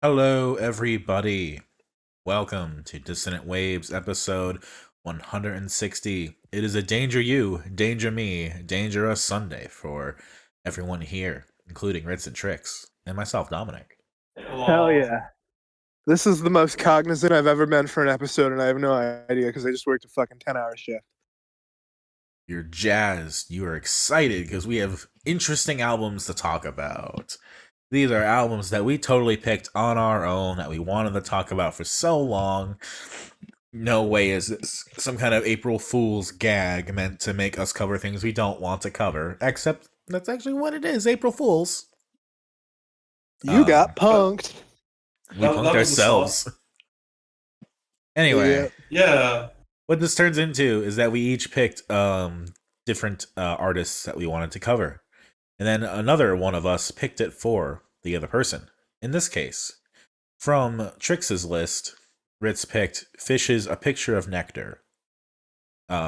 Hello, everybody. Welcome to Dissonant Waves episode 160. It is a Danger You, Danger Me, Danger Us Sunday for everyone here, including Ritz and Trix, and myself, Dominic. Hell yeah. This is the most cognizant I've ever been for an episode, and I have no idea because I just worked a fucking 10-hour shift. You're jazzed. You are excited because we have interesting albums to talk about. These are albums that we totally picked on our own that we wanted to talk about for so long. No way is this some kind of April Fool's gag meant to make us cover things we don't want to cover. Except that's actually what it is, April Fool's. You got punked. We punked ourselves. Anyway. Yeah. What this turns into is that we each picked different artists that we wanted to cover. And then another one of us picked it for the other person. In this case, from Trix's list, Ritz picked Phish's A Picture of Nectar.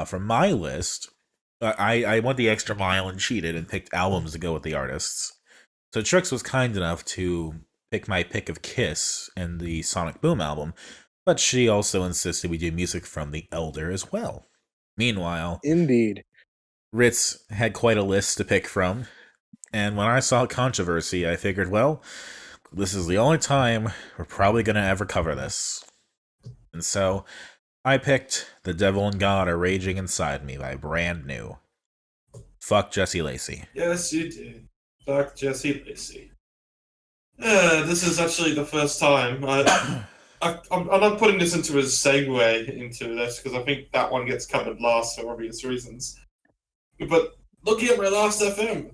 From my list, I went the extra mile and cheated and picked albums to go with the artists. So Trix was kind enough to pick my pick of Kiss and the Sonic Boom album, but she also insisted we do music from The Elder as well. Meanwhile, Indeed, Ritz had quite a list to pick from, and when I saw controversy, I figured, well, this is the only time we're probably going to ever cover this. And so, I picked The Devil and God Are Raging Inside Me by Brand New. Fuck Jesse Lacey. Yes, you did. Fuck Jesse Lacey. This is actually the first time. I'm not putting this into a segue into this, because I think that one gets covered last for obvious reasons. But looking at my last FM,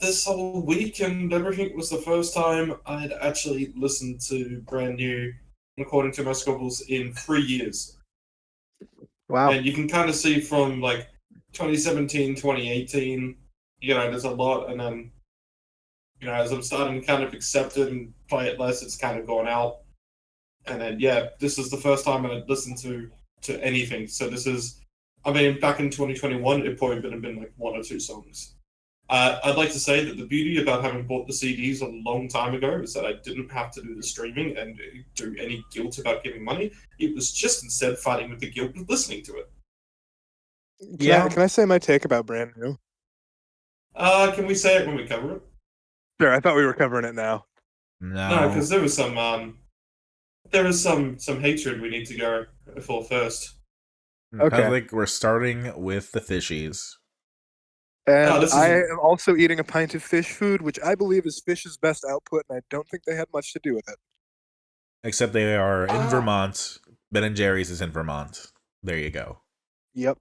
this whole week and everything was the first time I'd actually listened to Brand New, according to my scribbles, in 3 years. Wow. And you can kind of see from like 2017, 2018, there's a lot, and then, as I'm starting to kind of accept it and play it less, it's kind of gone out. And then, this is the first time I'd listened to anything. So this is, back in 2021, it probably would have been like one or two songs. I'd like to say that the beauty about having bought the CDs a long time ago is that I didn't have to do the streaming and do any guilt about giving money. It was just instead fighting with the guilt of listening to it. Can I say my take about Brand New? Can we say it when we cover it? Sure, I thought we were covering it now. No, because there was some hatred we need to go for first. Okay. I think we're starting with the Fishies. And I am also eating a pint of Phish food, which I believe is Phish's best output, and I don't think they had much to do with it. Except they are in Vermont. Ben & Jerry's is in Vermont. There you go. Yep.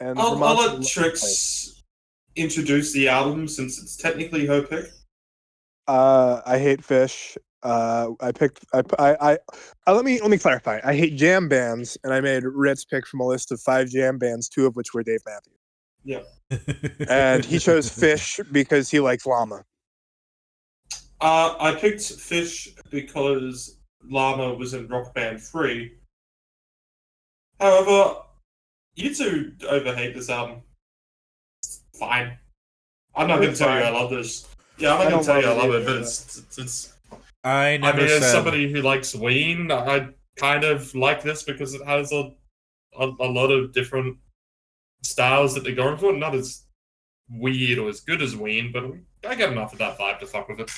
And I'll let Trix introduce the album, since it's technically her pick. I hate Phish. Let me clarify. I hate jam bands, and I made Ritz pick from a list of 5 jam bands, 2 of which were Dave Matthews. Yeah. And he chose Phish because he likes llama. I picked Phish because Llama was in Rock Band 3. However, you two overhate this album. Fine. I'm not going to tell you I love this. Yeah, I'm not going to tell you I love it, but it's as somebody who likes Ween, I kind of like this because it has a lot of different styles that they're going for. Not as weird or as good as Ween, but I get enough of that vibe to fuck with it.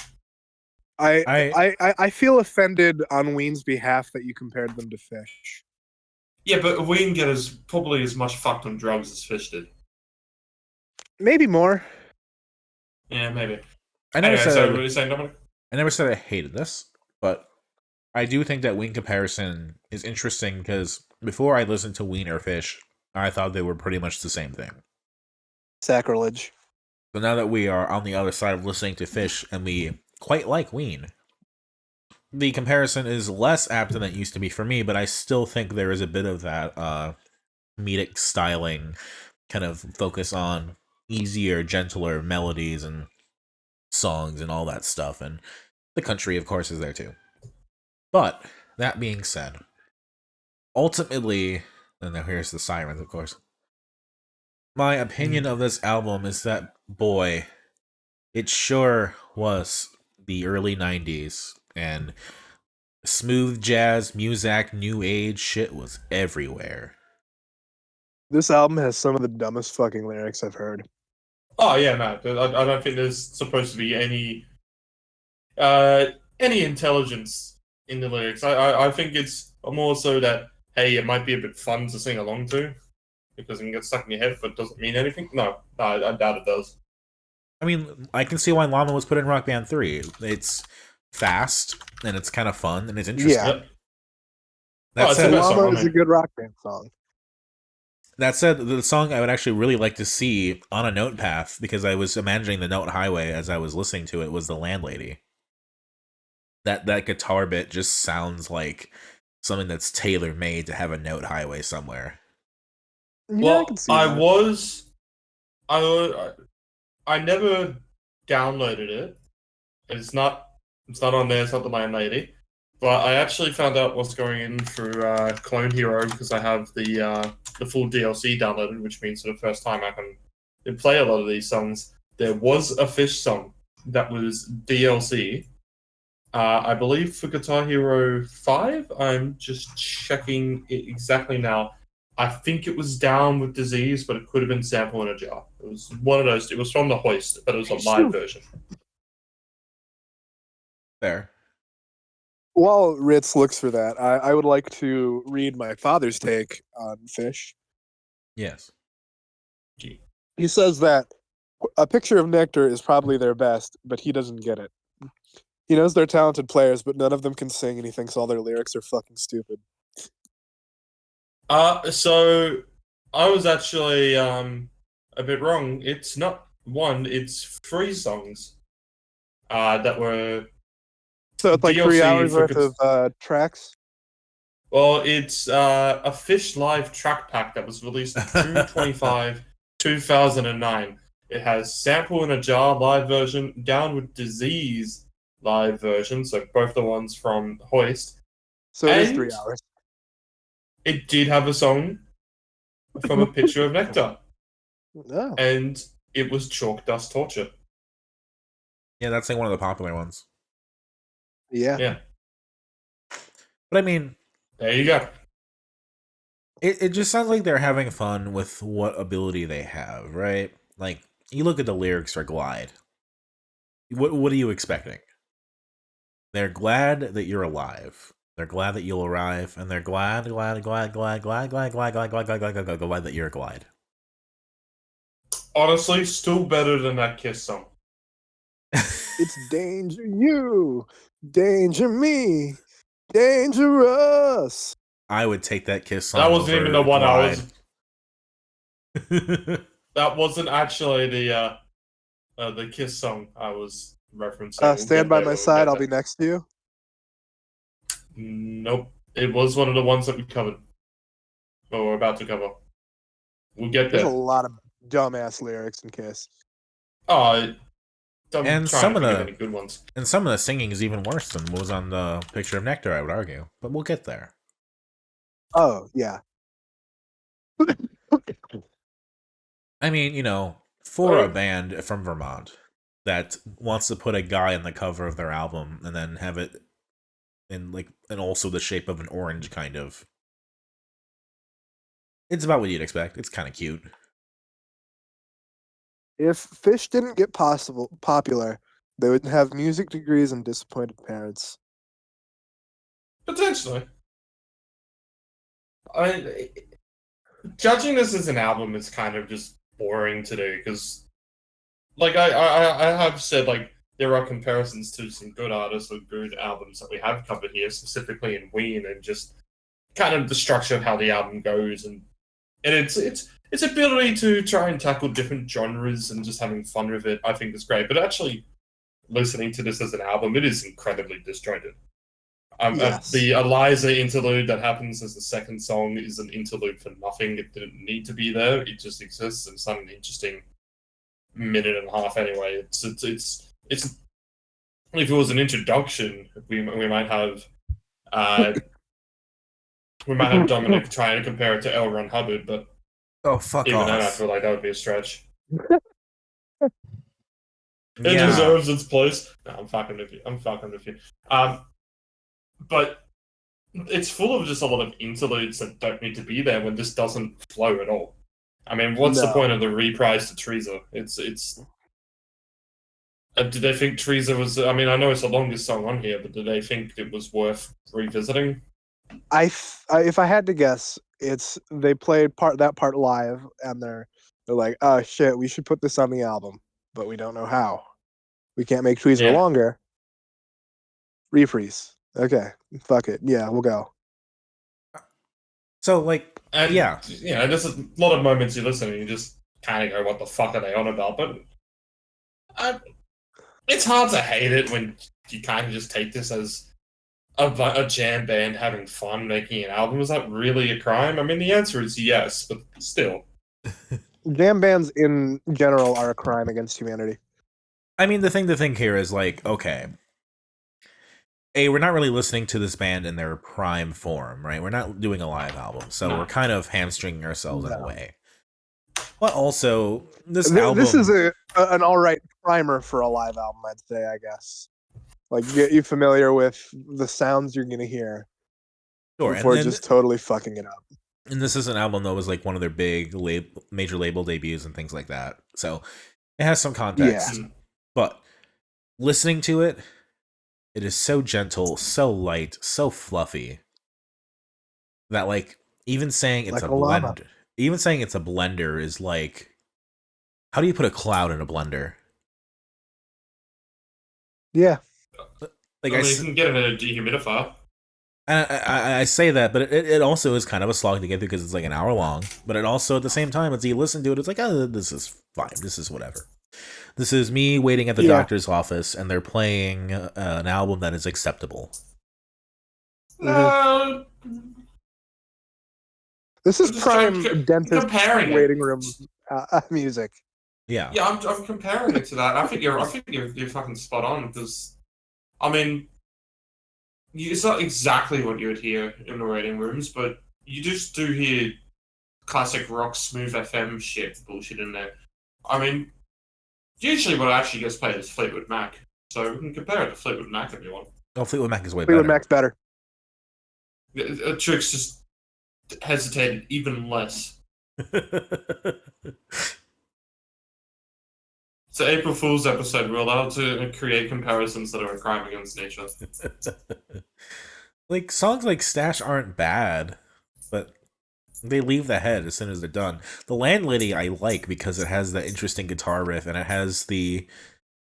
I feel offended on Ween's behalf that you compared them to Phish. Yeah, but Ween get probably as much fucked on drugs as Phish did. Maybe more. Yeah, maybe. I never said what were you saying, Dominic? I never said I hated this, but I do think that Ween comparison is interesting because before I listened to Ween or Phish, I thought they were pretty much the same thing. Sacrilege. So now that we are on the other side of listening to Phish and we quite like Ween, the comparison is less apt than it used to be for me, but I still think there is a bit of that comedic styling kind of focus on easier, gentler melodies and songs and all that stuff, and the country, of course, is there too. But, that being said, ultimately, and now here's the sirens, of course, my opinion of this album is that, boy, it sure was the early 90s, and smooth jazz, muzak, new age shit was everywhere. This album has some of the dumbest fucking lyrics I've heard. Oh yeah, no, I don't think there's supposed to be any intelligence in the lyrics. I think it's more so that, hey, it might be a bit fun to sing along to because it can get stuck in your head, but it doesn't mean anything. No, I doubt it does. I mean, I can see why Llama was put in Rock Band 3. It's fast and it's kind of fun and it's interesting. Yeah. Yep. That said, Llama is a good Rock Band song. That said, the song I would actually really like to see on a note path, because I was imagining the note highway as I was listening to it, was The Landlady. That guitar bit just sounds like something that's tailor-made to have a note highway somewhere. Yeah, Well, I can see that. I never downloaded it. It's not on there. It's not The Landlady. But I actually found out what's going in through Clone Hero because I have the full DLC downloaded, which means for the first time I can play a lot of these songs. There was a Phish song that was DLC. I believe for Guitar Hero 5. I'm just checking it exactly now. I think it was Down with Disease, but it could have been Sample in a Jar. It was one of those. It was from the Hoist, but it was a live version. There. While Ritz looks for that, I would like to read my father's take on Phish. Yes. He says that a picture of Nectar is probably their best, but he doesn't get it. He knows they're talented players, but none of them can sing, and he thinks all their lyrics are fucking stupid. So I was actually a bit wrong. It's not one, it's 3 songs that were... So it's like DLC 3 hours for worth of tracks? Well, it's a Phish Live track pack that was released June 25, 2009. It has Sample in a Jar live version, Down with Disease live version, so both the ones from Hoist. So it is 3 hours. It did have a song from a picture of Nectar. Oh. And it was Chalk Dust Torture. Yeah, that's like one of the popular ones. Yeah. But I mean, there you go. It just sounds like they're having fun with what ability they have, right? Like, you look at the lyrics for Glide. What are you expecting? They're glad that you're alive. They're glad that you'll arrive, and they're glad that you're a Glide. Honestly, still better than that Kiss song. It's danger you, danger me, dangerous. I would take that Kiss song. That wasn't even the one I was. That wasn't actually the Kiss song I was referencing. Stand by my side. I'll be next to you. Nope, it was one of the ones that we covered, or we're about to cover. We'll get there. There's a lot of dumbass lyrics in Kiss. Oh. And some of the good ones. And some of the singing is even worse than what was on the picture of Nectar, I would argue. But we'll get there. Oh, yeah. I mean, for a band from Vermont that wants to put a guy on the cover of their album and then have it in and also the shape of an orange, kind of. It's about what you'd expect. It's kind of cute. If Phish didn't get popular, they would have music degrees and disappointed parents. Potentially. Judging this as an album is kind of just boring to do, because, I have said, there are comparisons to some good artists or good albums that we have covered here, specifically in Ween, and just kind of the structure of how the album goes, and its ability to try and tackle different genres and just having fun with it, I think is great. But actually, listening to this as an album, it is incredibly disjointed. Yes. The Eliza interlude that happens as the second song is an interlude for nothing. It didn't need to be there. It just exists. It's not an interesting minute and a half anyway. It's if it was an introduction, we might have Dominic trying to compare it to L. Ron Hubbard, but fuck even off. then, I feel like that would be a stretch. It Yeah. deserves its place. No, I'm fucking with you. but it's full of just a lot of interludes that don't need to be there when this doesn't flow at all. I mean, what's the No. point of the reprise to Teresa? It's. Did they think Teresa was? I mean, I know it's the longest song on here, but did they think it was worth revisiting? If I had to guess, it's they played that part live, and they're like, oh shit, we should put this on the album, but we don't know how. We can't make Tweezer Yeah. longer. Reprise. Okay, fuck it. Yeah, we'll go. So, like, And, yeah. There's a lot of moments you listen and you just kind of go, what the fuck are they on about? But it's hard to hate it when you kind of just take this as a jam band having fun making an album. Is that really a crime? I mean, the answer is yes, but still. Jam bands in general are a crime against humanity. I mean, the thing to think here is, like, okay, we're not really listening to this band in their prime form, right? We're not doing a live album, so we're kind of hamstringing ourselves in a way. But also, this album... This is an alright primer for a live album, I'd say, I guess. Like, get you familiar with the sounds you're gonna hear before just totally fucking it up. And this is an album that was like one of their big major label debuts and things like that. So it has some context. Yeah. But listening to it, it is so gentle, so light, so fluffy that, like, even saying it's like a blender, is like, how do you put a cloud in a blender? Yeah. Like, you can get it in a dehumidifier. I say that, but it also is kind of a slog to get through because it's like an hour long. But it also, at the same time, as you listen to it, it's like, oh, this is fine. This is whatever. This is me waiting at the doctor's office, and they're playing an album that is acceptable. This is prime dentist waiting room music. Yeah. Yeah, I'm comparing it to that. I think you're fucking spot on, because, I mean, it's not exactly what you would hear in the waiting rooms, but you just do hear classic rock, smooth FM shit bullshit in there. I mean, usually what actually gets played is Fleetwood Mac, so we can compare it to Fleetwood Mac if you want. Oh, Fleetwood Mac is way Fleetwood Mac's better. Trix just hesitated even less. It's an April Fool's episode. We're allowed to create comparisons that are a crime against nature. Like, songs like Stash aren't bad, but they leave the head as soon as they're done. The Landlady I like because it has that interesting guitar riff, and it has the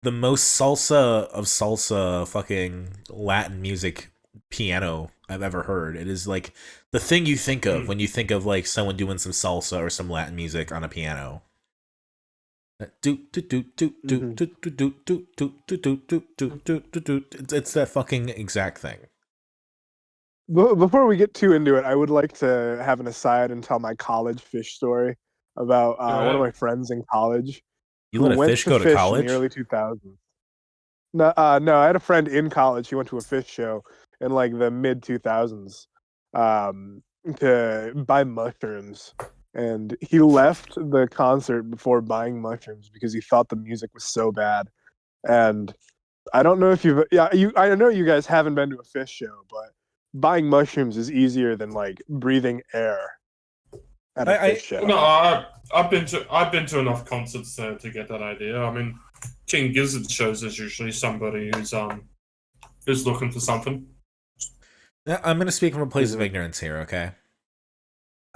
most salsa of salsa fucking Latin music piano I've ever heard. It is like the thing you think of when you think of like someone doing some salsa or some Latin music on a piano. It's that fucking exact thing. Before we get too into it, I would like to have an aside and tell my college Phish story about one of my friends in college. You let a Phish go to college? In the early 2000s. No, I had a friend in college. He went to a Phish show in like the mid 2000s to buy mushrooms. And he left the concert before buying mushrooms because he thought the music was so bad. And I don't know if I know you guys haven't been to a Phish show, but buying mushrooms is easier than like breathing air at a Phish show. No, I've been to enough concerts to get that idea. I mean, King Gizzard shows is usually somebody who's looking for something. I'm going to speak from a place of ignorance here, okay?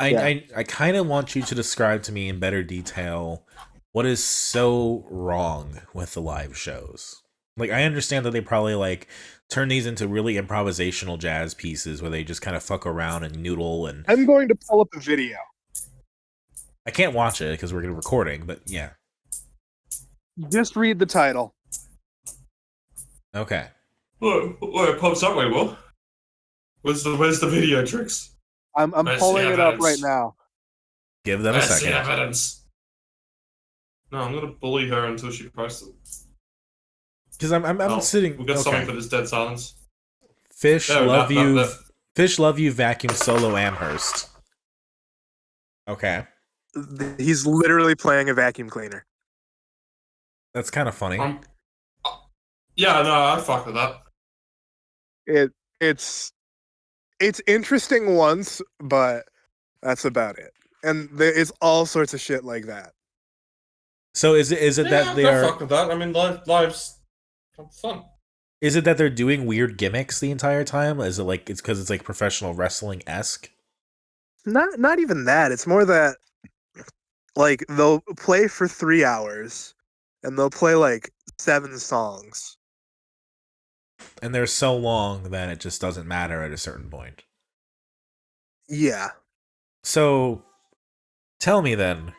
I kind of want you to describe to me in better detail what is so wrong with the live shows. Like, I understand that they probably like turn these into really improvisational jazz pieces where they just kind of fuck around and noodle. And I'm going to pull up a video. I can't watch it because we're recording, but yeah. Just read the title. Okay. Well, it pops up way well. Where's the video, Trix? I'm pulling it up right now. Give them a second. Evidence. No, I'm gonna bully her until she posts it. Because I'm sitting. We've got something for this dead silence. Phish love you. Phish love you. Vacuum solo Amherst. Okay. He's literally playing a vacuum cleaner. That's kind of funny. Yeah, no, I fuck with that. It's interesting once, but that's about it. And it's all sorts of shit like that. So is it Yeah, that they I are? fuck with that. I mean, live's fun. Is it that they're doing weird gimmicks the entire time? Is it like it's because it's like professional wrestling esque? Not even that. It's more that like they'll play for 3 hours and they'll play like 7 songs. And they're so long that it just doesn't matter at a certain point. Yeah. So tell me then,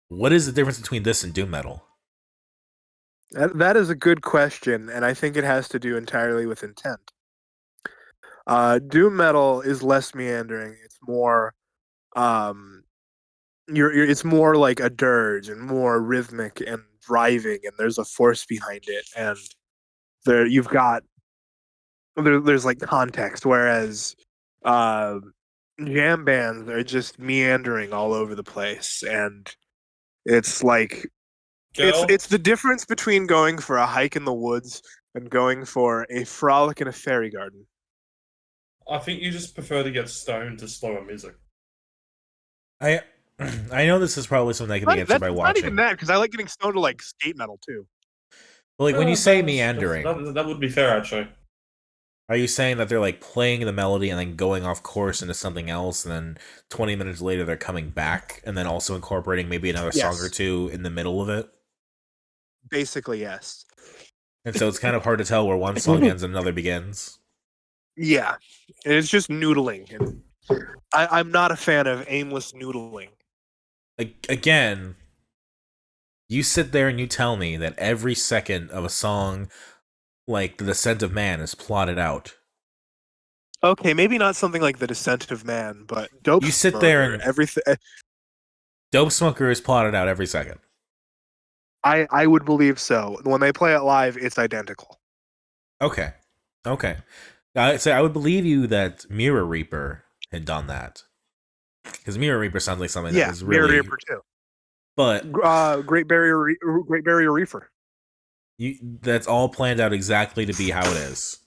what is the difference between this and doom metal? That is a good question, and I think it has to do entirely with intent. Doom metal is less meandering. It's more um it's more like a dirge and more rhythmic and driving, and there's a force behind it, and you've got there's like context, whereas uh, jam bands are just meandering all over the place, and it's like Girl, it's the difference between going for a hike in the woods and going for a frolic in a fairy garden. I think you just prefer to get stoned to slower music. I I know this is probably something that can be answered by Not even watching. that, because I like getting stoned to like skate metal too. But like when you say That's- meandering, that would be fair, actually. are you saying that they're like playing the melody and then going off course into something else, and then 20 minutes later they're coming back, and then also incorporating maybe another song or Yes. two in the middle of it? Basically, yes. And so it's kind of hard to tell where one song ends and another begins. Yeah, it's just noodling, and I'm not a fan of aimless noodling. Again, you sit there and you tell me that every second of a song like The Descent of Man is plotted out. Okay, maybe not something like The Descent of Man, but Dope You sit there Smoker, and everything. Dope Smoker is plotted out every second. I would believe so. When they play it live, it's identical. Okay. So I would believe you that Mirror Reaper had done that. Because Mirror Reaper sounds like something that Yeah, was Mirror really. Reaper too. But Great Barrier Reefer. that's all planned out exactly to be how it is.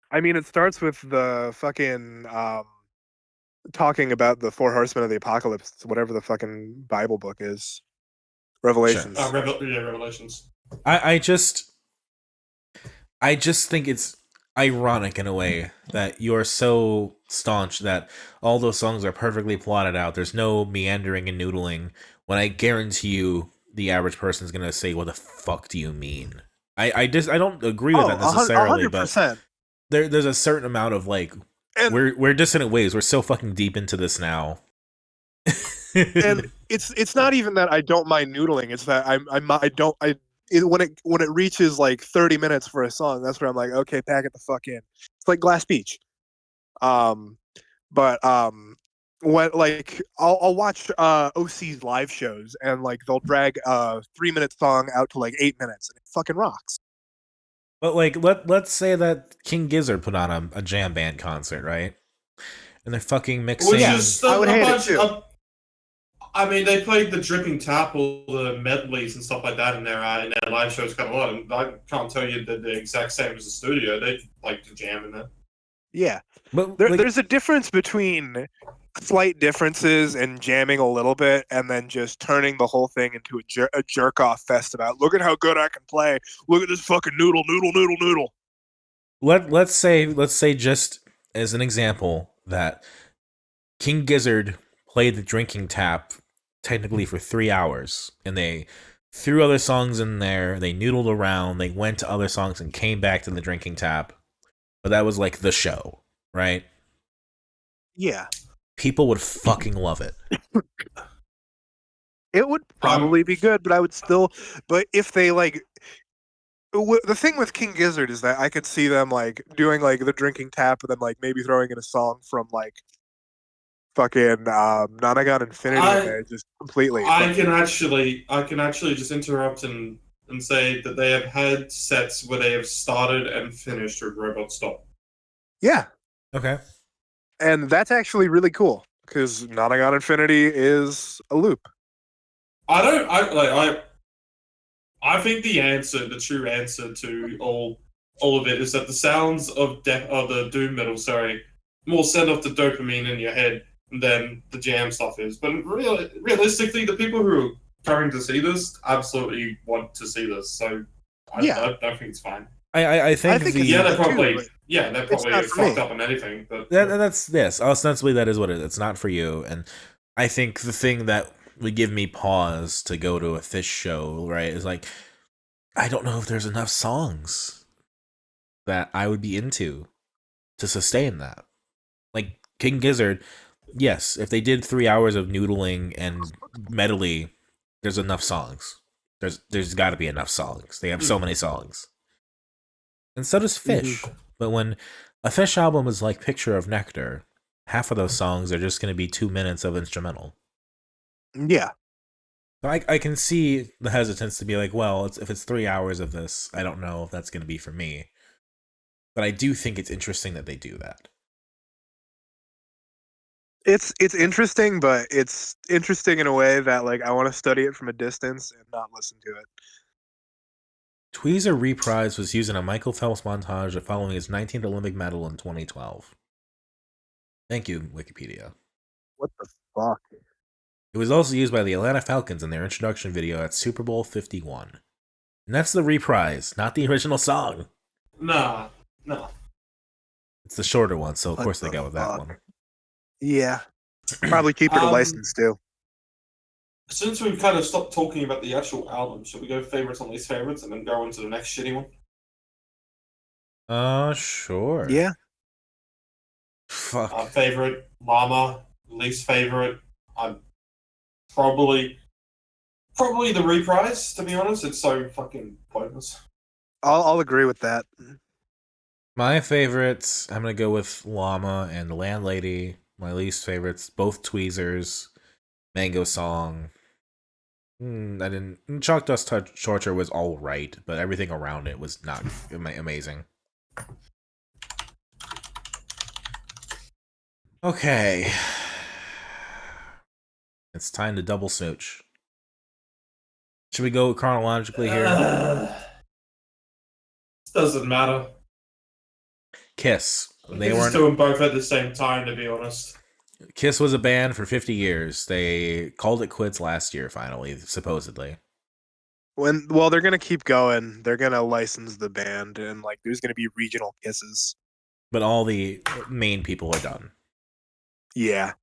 I mean, it starts with the fucking talking about the 4 horsemen of the apocalypse, whatever the fucking Bible book is, Revelations. Sure. Revelations. I just think it's ironic in a way that you're so staunch that all those songs are perfectly plotted out. There's no meandering and noodling. When I guarantee you, the average person is gonna say, "What the fuck do you mean?" I don't agree with that necessarily, but 100%. there's a certain amount of like And we're dissonant ways. We're so fucking deep into this now. and it's not even that I don't mind noodling. It's that when it reaches like 30 minutes for a song, that's where I'm like, okay, pack it the fuck in. It's like Glass Beach. But when like I'll watch OC's live shows, and like they'll drag a 3 minute song out to like 8 minutes, and it fucking rocks. But like let's say that King Gizzard put on a jam band concert, right? And they're fucking mixing. Which is I would hate it too. I mean, they played the Dripping Tap, all the medleys and stuff like that in their live shows quite a lot. And I can't tell you that the exact same as the studio. They like to jam in there. Yeah, But there's a difference between slight differences and jamming a little bit, and then just turning the whole thing into a jerk off fest about look at how good I can play. Look at this fucking noodle. let's say just as an example that King Gizzard played the Drinking Tap technically for 3 hours, and they threw other songs in there. They noodled around. They went to other songs and came back to the Drinking Tap. But that was like the show, right? Yeah, People would fucking love it. it would probably be good, but I would still. But if they like. The thing with King Gizzard is that I could see them like doing like the Drinking Tap, and then like maybe throwing in a song from like fucking Nonagon Infinity in there just completely. I can actually just interrupt and say that they have had sets where they have started and finished with Robot Stop. Yeah. Okay. And that's actually really cool because Nonagon Infinity is a loop. I think the true answer to all all of it is that the sounds of the doom metal, more send off the dopamine in your head than the jam stuff is. But realistically, the people who are coming to see this absolutely want to see this. So I don't think it's fine. I think it's they're probably too, they're probably fucked up on anything. But that's this. Ostensibly, that is what it is. It's not for you. And I think the thing that would give me pause to go to a Phish show, right, is like, I don't know if there's enough songs that I would be into to sustain that. Like King Gizzard, yes, if they did 3 hours of noodling and medley, there's enough songs. There's got to be enough songs. They have so many songs. And so does Phish. But when a Phish album is like Picture of Nectar, half of those songs are just going to be 2 minutes of instrumental. Yeah. So I can see the hesitance to be like, well, if it's 3 hours of this, I don't know if that's going to be for me. But I do think it's interesting that they do that. It's interesting, but it's interesting in a way that like I want to study it from a distance and not listen to it. Tweezer Reprise was used in a Michael Phelps montage following his 19th Olympic medal in 2012. Thank you, Wikipedia. What the fuck? It was also used by the Atlanta Falcons in their introduction video at Super Bowl 51. And that's the reprise, not the original song. No. It's the shorter one, so of course they go with that one. Yeah. Probably keep it a license too. Since we've kind of stopped talking about the actual album, should we go favorites and least favorites and then go into the next shitty one? Sure. Yeah. Fuck. Favorite, Llama. Least favorite, probably the reprise, to be honest. It's so fucking pointless. I'll agree with that. My favorites, I'm going to go with Llama and the Landlady. My least favorites, both Tweezers. Mango Song. Chalk Dust Torture was all right, but everything around it was not amazing. Okay. It's time to double snooch. Should we go chronologically here? Doesn't matter. Kiss. They weren't doing both at the same time, to be honest. Kiss was a band for 50 years. They called it quits last year, finally, supposedly. Well, they're gonna keep going. They're gonna license the band, and like, there's gonna be regional Kisses. But all the main people are done. Yeah.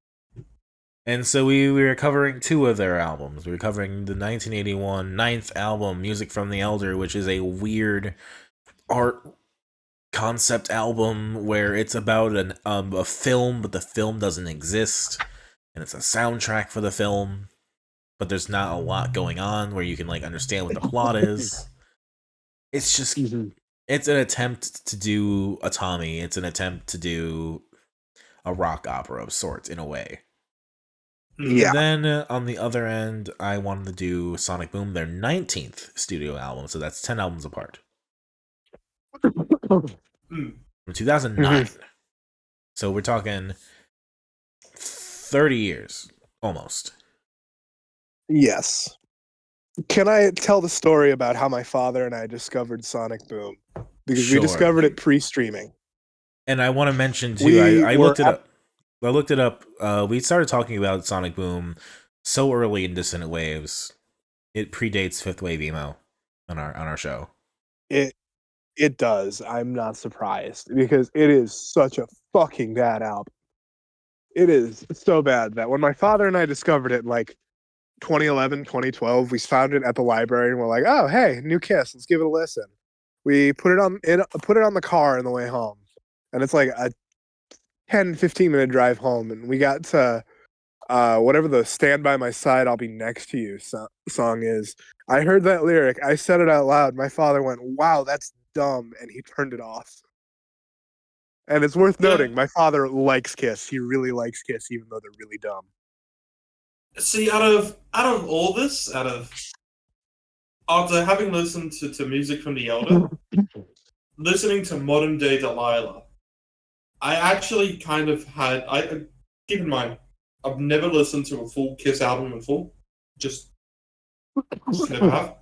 And so we were covering 2 of their albums. We were covering the 1981 ninth album, Music from the Elder, which is a weird art concept album where it's about a film, but the film doesn't exist, and it's a soundtrack for the film, but there's not a lot going on where you can like understand what the plot is. It's just it's an attempt to do a Tommy. It's an attempt to do a rock opera of sorts in a way. Yeah. And then on the other end, I wanted to do Sonic Boom, their 19th studio album, so that's 10 albums apart. From 2009. So we're talking 30 years, almost. Yes. Can I tell the story about how my father and I discovered Sonic Boom? Because we discovered it pre-streaming. And I want to mention, too, I looked it up. I looked it up. We started talking about Sonic Boom so early in Dissonant Waves. It predates Fifth Wave Emo on our show. It does. I'm not surprised because it is such a fucking bad album. It is so bad that when my father and I discovered it in like 2011, 2012, we found it at the library and we're like, oh, hey, new Kiss. Let's give it a listen. We put it on the car on the way home. And it's like a 10, 15-minute drive home. And we got to whatever the Stand By My Side, I'll Be Next to You song is. I heard that lyric. I said it out loud. My father went, wow, that's dumb. And he turned it off. And it's worth noting, my father likes Kiss. He really likes Kiss, even though they're really dumb. See, out of all this, after having listened to music from the Elder, listening to modern day Delilah, I actually kind of had. Keep in mind, I've never listened to a full Kiss album in full. Just never have.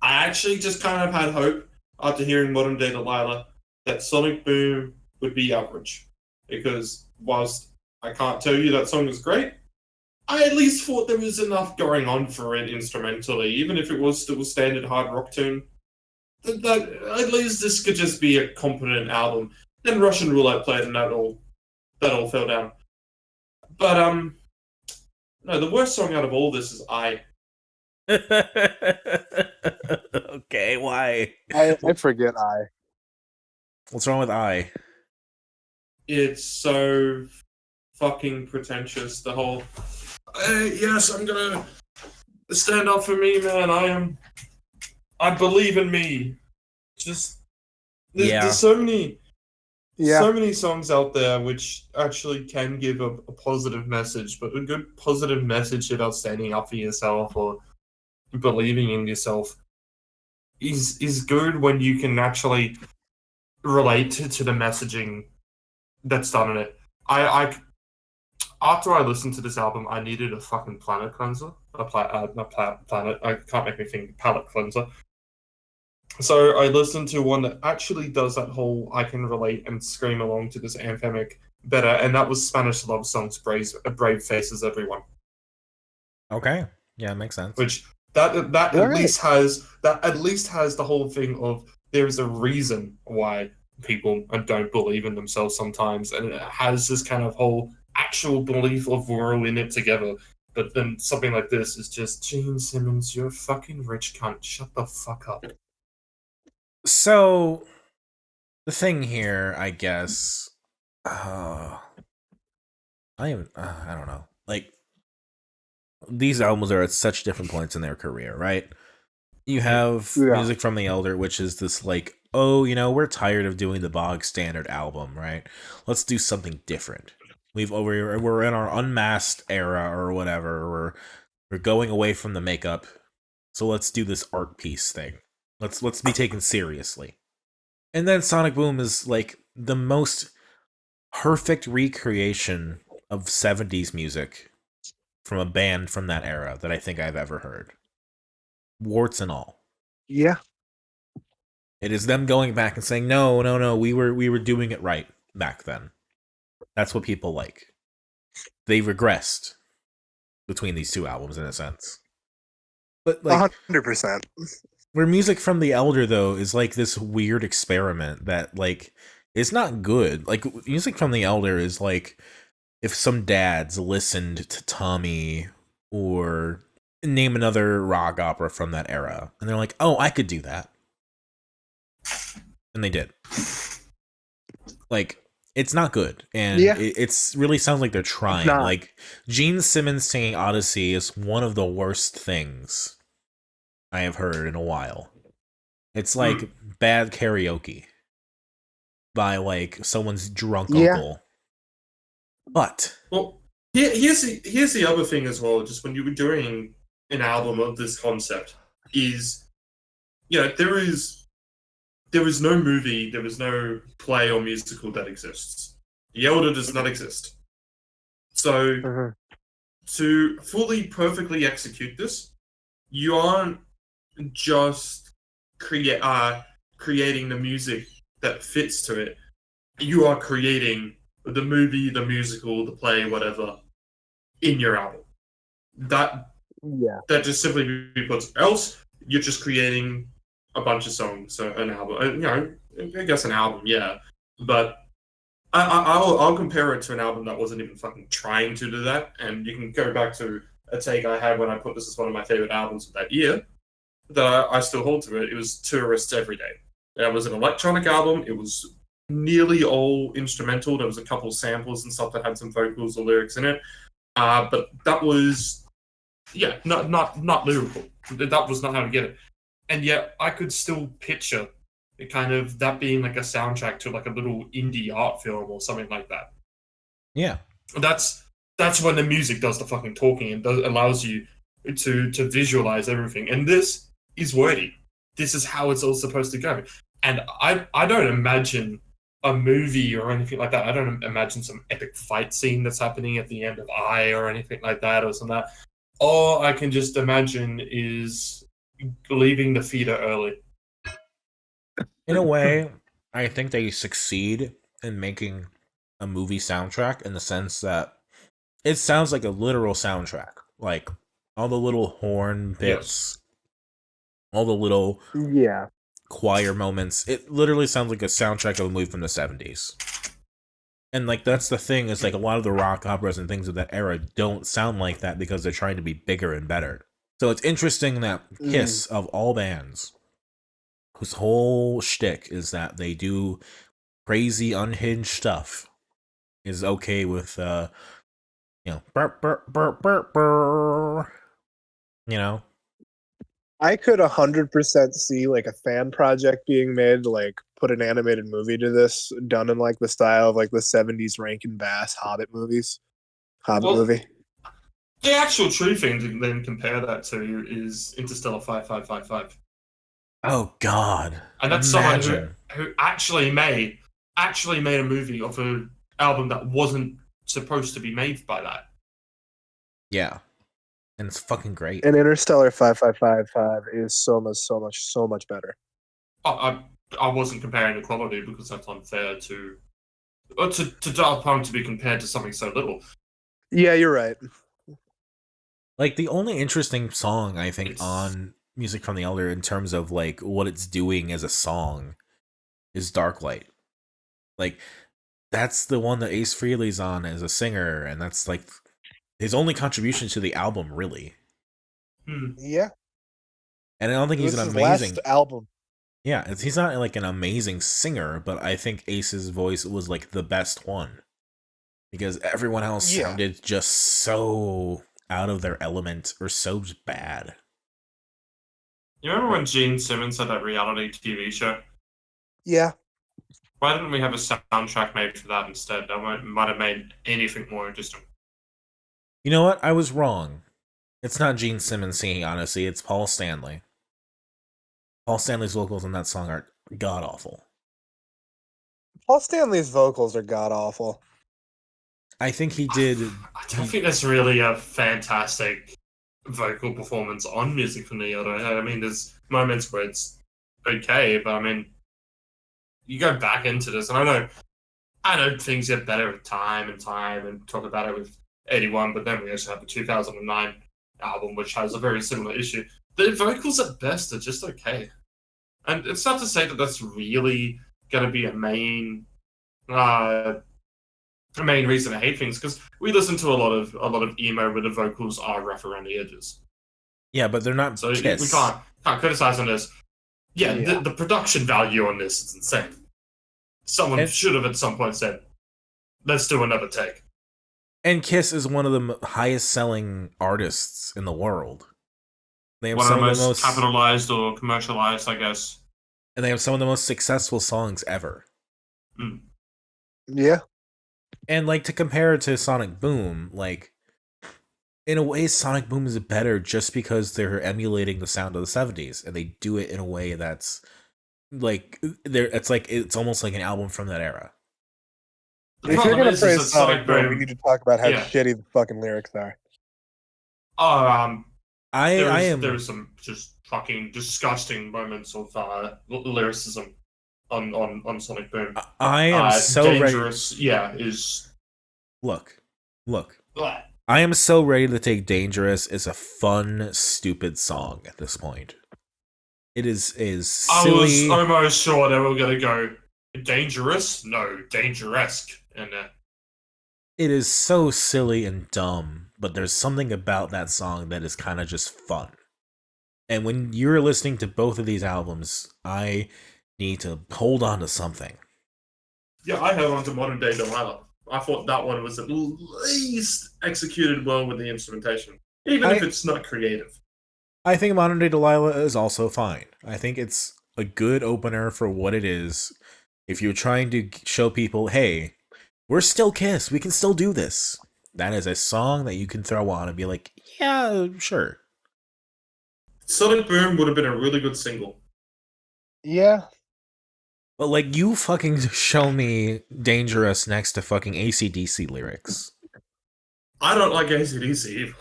I actually just kind of had hope after hearing Modern Day Delilah, that Sonic Boom would be average. Because whilst I can't tell you that song is great, I at least thought there was enough going on for it instrumentally, even if it was still a standard hard rock tune. That at least this could just be a competent album. Then Russian Roulette played, and that all fell down. But no, the worst song out of all this is I. Okay, why? I forget I. What's wrong with I? It's so fucking pretentious. The whole, hey, yes, I'm gonna stand up for me, man. I believe in me. Just there's so many. Yeah. So many songs out there which actually can give a positive message, but a good positive message about standing up for yourself or believing in yourself is good when you can actually relate to the messaging that's done in it. I after I listened to this album, I needed a fucking planet cleanser. Not planet. I can't make me think. Palette cleanser. So I listened to one that actually does that whole I can relate and scream along to this anthemic better, and that was Spanish Love Songs, Brave Faces Everyone. Okay, yeah, it makes sense. Which that at least has the whole thing of there is a reason why people don't believe in themselves sometimes, and it has this kind of whole actual belief of we're all in it together. But then something like this is just, Gene Simmons, you're a fucking rich cunt. Shut the fuck up. So, the thing here, I guess, I don't know. Like, these albums are at such different points in their career, right? You have Music from the Elder, which is this like, oh, we're tired of doing the bog standard album, right? Let's do something different. We're in our unmasked era or whatever. We're going away from the makeup, so let's do this art piece thing. Let's be taken seriously. And then Sonic Boom is like the most perfect recreation of 70s music from a band from that era that I think I've ever heard. Warts and all. Yeah. It is them going back and saying, no, we were doing it right back then. That's what people like. They regressed between these two albums in a sense. But like 100%. Where Music from the Elder, though, is like this weird experiment that, like, it's not good. Like, Music from the Elder is like if some dads listened to Tommy or name another rock opera from that era, and they're like, oh, I could do that. And they did. Like, it's not good. And it's really sounds like they're trying. Like, Gene Simmons singing Odyssey is one of the worst things I have heard in a while. It's like bad karaoke by like someone's drunk uncle. But here's the other thing as well. Just when you were doing an album of this concept, is there is no movie, there is no play or musical that exists. The Elder does not exist. So to fully perfectly execute this, you aren't just creating the music that fits to it. You are creating the movie, the musical, the play, whatever, in your album. That just simply be put. Else, you're just creating a bunch of songs, so an album. I guess an album, yeah. But I'll compare it to an album that wasn't even fucking trying to do that. And you can go back to a take I had when I put this as one of my favorite albums of that year. That I still hold to it. It was Tourists Every Day. It was an electronic album. It was nearly all instrumental. There was a couple samples and stuff that had some vocals or lyrics in it. But that was, not lyrical. That was not how to get it. And yet I could still picture it kind of that being like a soundtrack to like a little indie art film or something like that. Yeah. That's when the music does the fucking talking and allows you to visualize everything. And this is wordy. This is how it's all supposed to go. And I don't imagine a movie or anything like that. I don't imagine some epic fight scene that's happening at the end of I or anything like that or something like that. All I can just imagine is leaving the theater early. In a way, I think they succeed in making a movie soundtrack in the sense that it sounds like a literal soundtrack. Like all the little horn Yes. bits, all the little Yeah. choir moments. It literally sounds like a soundtrack of a movie from the 70s. And like that's the thing, is like a lot of the rock operas and things of that era don't sound like that because they're trying to be bigger and better. So it's interesting that Kiss, of all bands, whose whole shtick is that they do crazy unhinged stuff, is okay with burp burp burp burp burp. You know? I could 100% see like a fan project being made, like put an animated movie to this, done in like the style of like the 70s Rankin Bass Hobbit movies. Hobbit Well, movie. the actual true thing to then compare that to is Interstellar 5555. Oh God. And that's Imagine. someone who actually made a movie of an album that wasn't supposed to be made by that. Yeah. And it's fucking great. And Interstellar 5555 is so much better. I wasn't comparing the quality because that's unfair to Daft Punk to be compared to something so little. Yeah, you're right. Like the only interesting song I think It's- on Music from the Elder in terms of like what it's doing as a song is Darklight. Like that's the one that Ace Frehley's on as a singer, and that's like his only contribution to the album, really. Yeah. And I don't think It he's was an his amazing. last album. Yeah, he's not like an amazing singer, but I think Ace's voice was like the best one because everyone else Yeah. sounded just so out of their element or so bad. You remember when Gene Simmons had that reality TV show? Yeah. Why didn't we have a soundtrack made for that instead? That might have made anything more interesting. You know what? I was wrong. It's not Gene Simmons singing, honestly. It's Paul Stanley. Paul Stanley's vocals on that song are god awful. Paul Stanley's vocals are god awful. I think he did. I don't think that's really a fantastic vocal performance on Music from the Elder. I mean, there's moments where it's okay, but I mean, you go back into this, and I know things get better with time, and talk about it with 81, but then we also have the 2009 album, which has a very similar issue. The vocals at best are just okay. And it's not to say that that's really going to be a main reason I hate things, because we listen to a lot of emo where the vocals are rough around the edges. Yeah, but they're not So Kiss. we can't criticize on this. Yeah, Yeah. The production value on this is insane. Someone should have at some point said, let's do another take. And Kiss is one of the highest selling artists in the world. They have One of some the of the most most capitalized or commercialized, I guess. and they have some of the most successful songs ever. Yeah. And like to compare it to Sonic Boom, like in a way Sonic Boom is better just because they're emulating the sound of the 70s and they do it in a way that's like it's almost like an album from that era. The If you're problem gonna is praise that Sonic Boom, we need to talk about how Yeah. shitty the fucking lyrics are. There's some just fucking disgusting moments of lyricism on Sonic Boom. I am so Dangerous, ready. yeah, is Look. Blah. I am so ready to take Dangerous as a fun, stupid song at this point. It is silly. I was almost sure they were gonna go dangerous, no, dangeresque, and It is so silly and dumb, but there's something about that song that is kind of just fun. And when you're listening to both of these albums, I need to hold on to something. yeah, I held on to Modern Day Delilah. I thought that one was at least executed well with the instrumentation, even if it's not creative. I think Modern Day Delilah is also fine. I think it's a good opener for what it is. If you're trying to show people, hey, we're still Kiss, we can still do this. That is a song that you can throw on and be like, yeah, sure. Sonic Boom would have been a really good single. Yeah. But like, you fucking show me Dangerous next to fucking AC/DC lyrics. I don't like AC/DC either.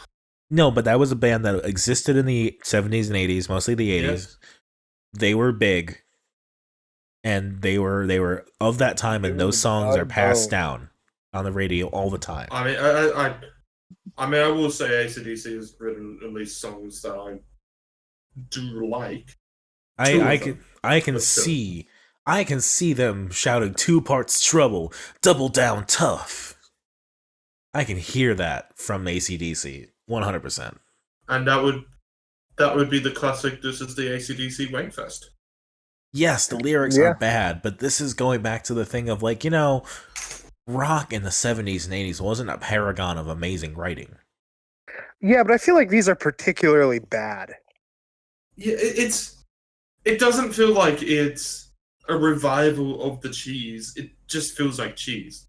No, but that was a band that existed in the 70s and 80s, mostly the 80s. Yes. They were big. and they were of that time, and those songs are passed down on the radio all the time. I mean, I will say AC/DC has written at least songs that I do like. I can see them shouting 2 parts trouble, double down tough. I can hear that from AC/DC 100%. And that would be the classic "This is the AC/DC Wankfest." Yes, the lyrics are bad, but this is going back to the thing of, like, you know, rock in the 70s and 80s wasn't a paragon of amazing writing. Yeah, but I feel like these are particularly bad. Yeah, it doesn't feel like it's a revival of the cheese. It just feels like cheese.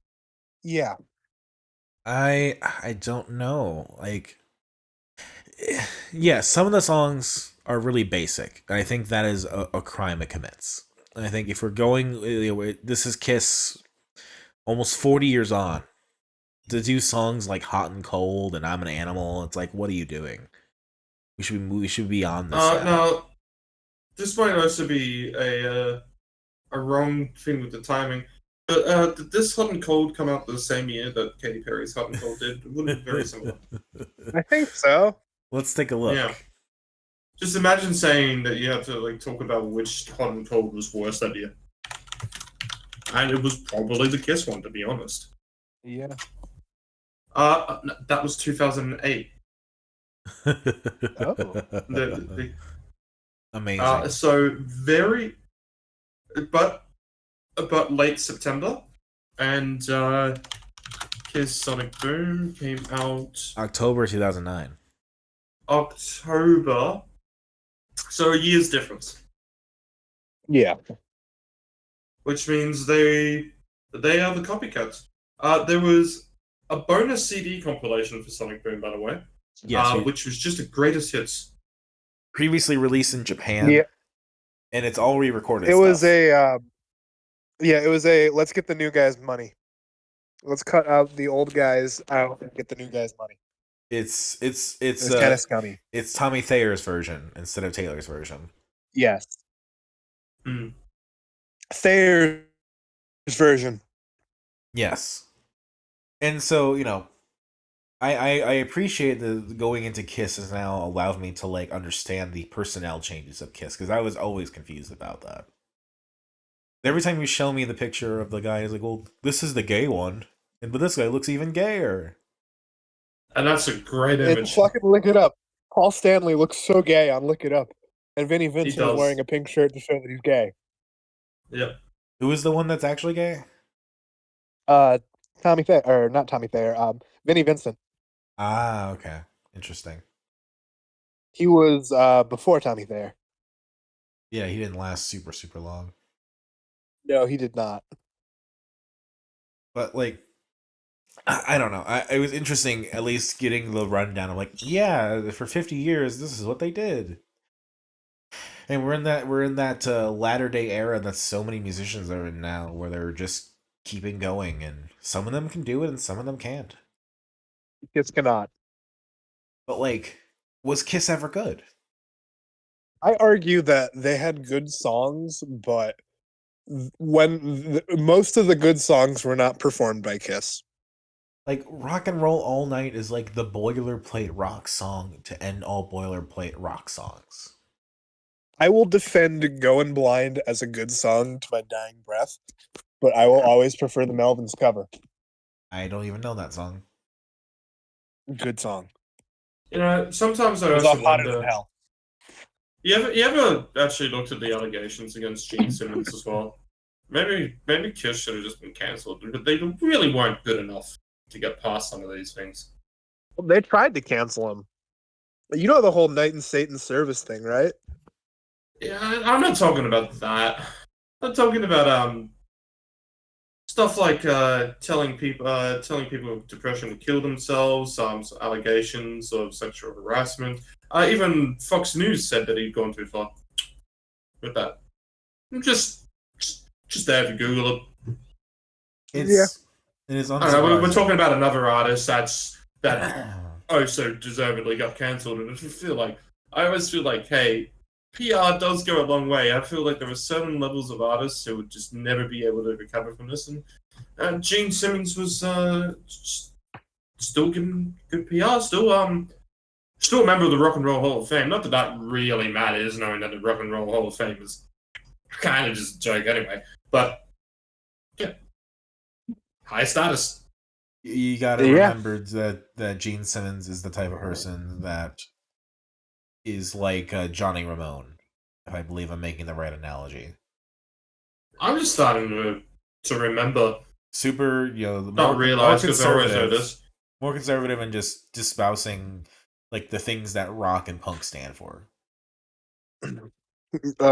Yeah. I don't know. Like, yeah, some of the songs are really basic. I think that is a crime it commits. And I think if we're going, this is Kiss almost 40 years on, to do songs like Hot and Cold and I'm an Animal. It's like, what are you doing? We should be on this. Now, this might also be a wrong thing with the timing. But did this Hot and Cold come out the same year that Katy Perry's Hot and Cold did? It wouldn't be very similar. I think so. Let's take a look. Yeah. Just imagine saying that you had to like talk about which Hot and Cold was worse that year. And it was probably the Kiss one, to be honest. Yeah. That was 2008. Amazing. So very, but late September, and Kiss Sonic Boom came out October 2009. October, so a year's difference. Yeah. Which means they are the copycats. There was a bonus CD compilation for Sonic Boom, by the way. Yes, which was just a greatest hits. Previously released in Japan. Yeah. And it's all re-recorded. It was it was a let's get the new guys money. Let's cut out the old guys out and get the new guys money. It's kind of scummy. It's Tommy Thayer's version instead of Taylor's version. Yes. Thayer's version. Yes. And so, you know, I appreciate the going into Kiss has now allowed me to like understand the personnel changes of Kiss, because I was always confused about that. Every time you show me the picture of the guy, it's like, well, this is the gay one, but this guy looks even gayer. And that's a great image. Fucking look it up. Paul Stanley looks so gay on Look It Up, and Vinnie Vincent is wearing a pink shirt to show that he's gay. Yep. Who is the one that's actually gay? Tommy Thayer, or not Tommy Thayer. Vinnie Vincent. Ah, okay, interesting. He was before Tommy Thayer. Yeah, he didn't last super long. No, he did not. But like, I don't know. It was interesting, at least getting the rundown. I'm like, yeah, for 50 years, this is what they did. And we're in that latter day era that so many musicians are in now, where they're just keeping going, and some of them can do it, and some of them can't. Kiss cannot. But like, was Kiss ever good? I argue that they had good songs, but when most of the good songs were not performed by Kiss. Like, Rock and Roll All Night is like the boilerplate rock song to end all boilerplate rock songs. I will defend Goin' Blind as a good song to my dying breath, but I will always prefer the Melvins cover. I don't even know that song. Good song. You know, sometimes I also wonder. Hell. You ever actually looked at the allegations against Gene Simmons as well? Maybe Kiss should have just been cancelled, but they really weren't good enough to get past some of these things. Well, they tried to cancel him. You know the whole Night in Satan's Service thing, right? Yeah, I'm not talking about that. I'm talking about stuff like telling people with depression to kill themselves, some allegations of sexual harassment. Even Fox News said that he'd gone too far with that. Just there if you Google it. It is. We're talking about another artist that so deservedly got cancelled, and I always feel like, hey, PR does go a long way. I feel like there are certain levels of artists who would just never be able to recover from this, and Gene Simmons was still giving good PR, still a member of the Rock and Roll Hall of Fame. Not that that really matters, knowing that the Rock and Roll Hall of Fame is kind of just a joke anyway. But yeah, high status. You got to remember that Gene Simmons is the type of person that is like Johnny Ramone, if I believe I'm making the right analogy. I'm just starting to remember. Super, not realize because I always know this. More conservative and just espousing like the things that rock and punk stand for.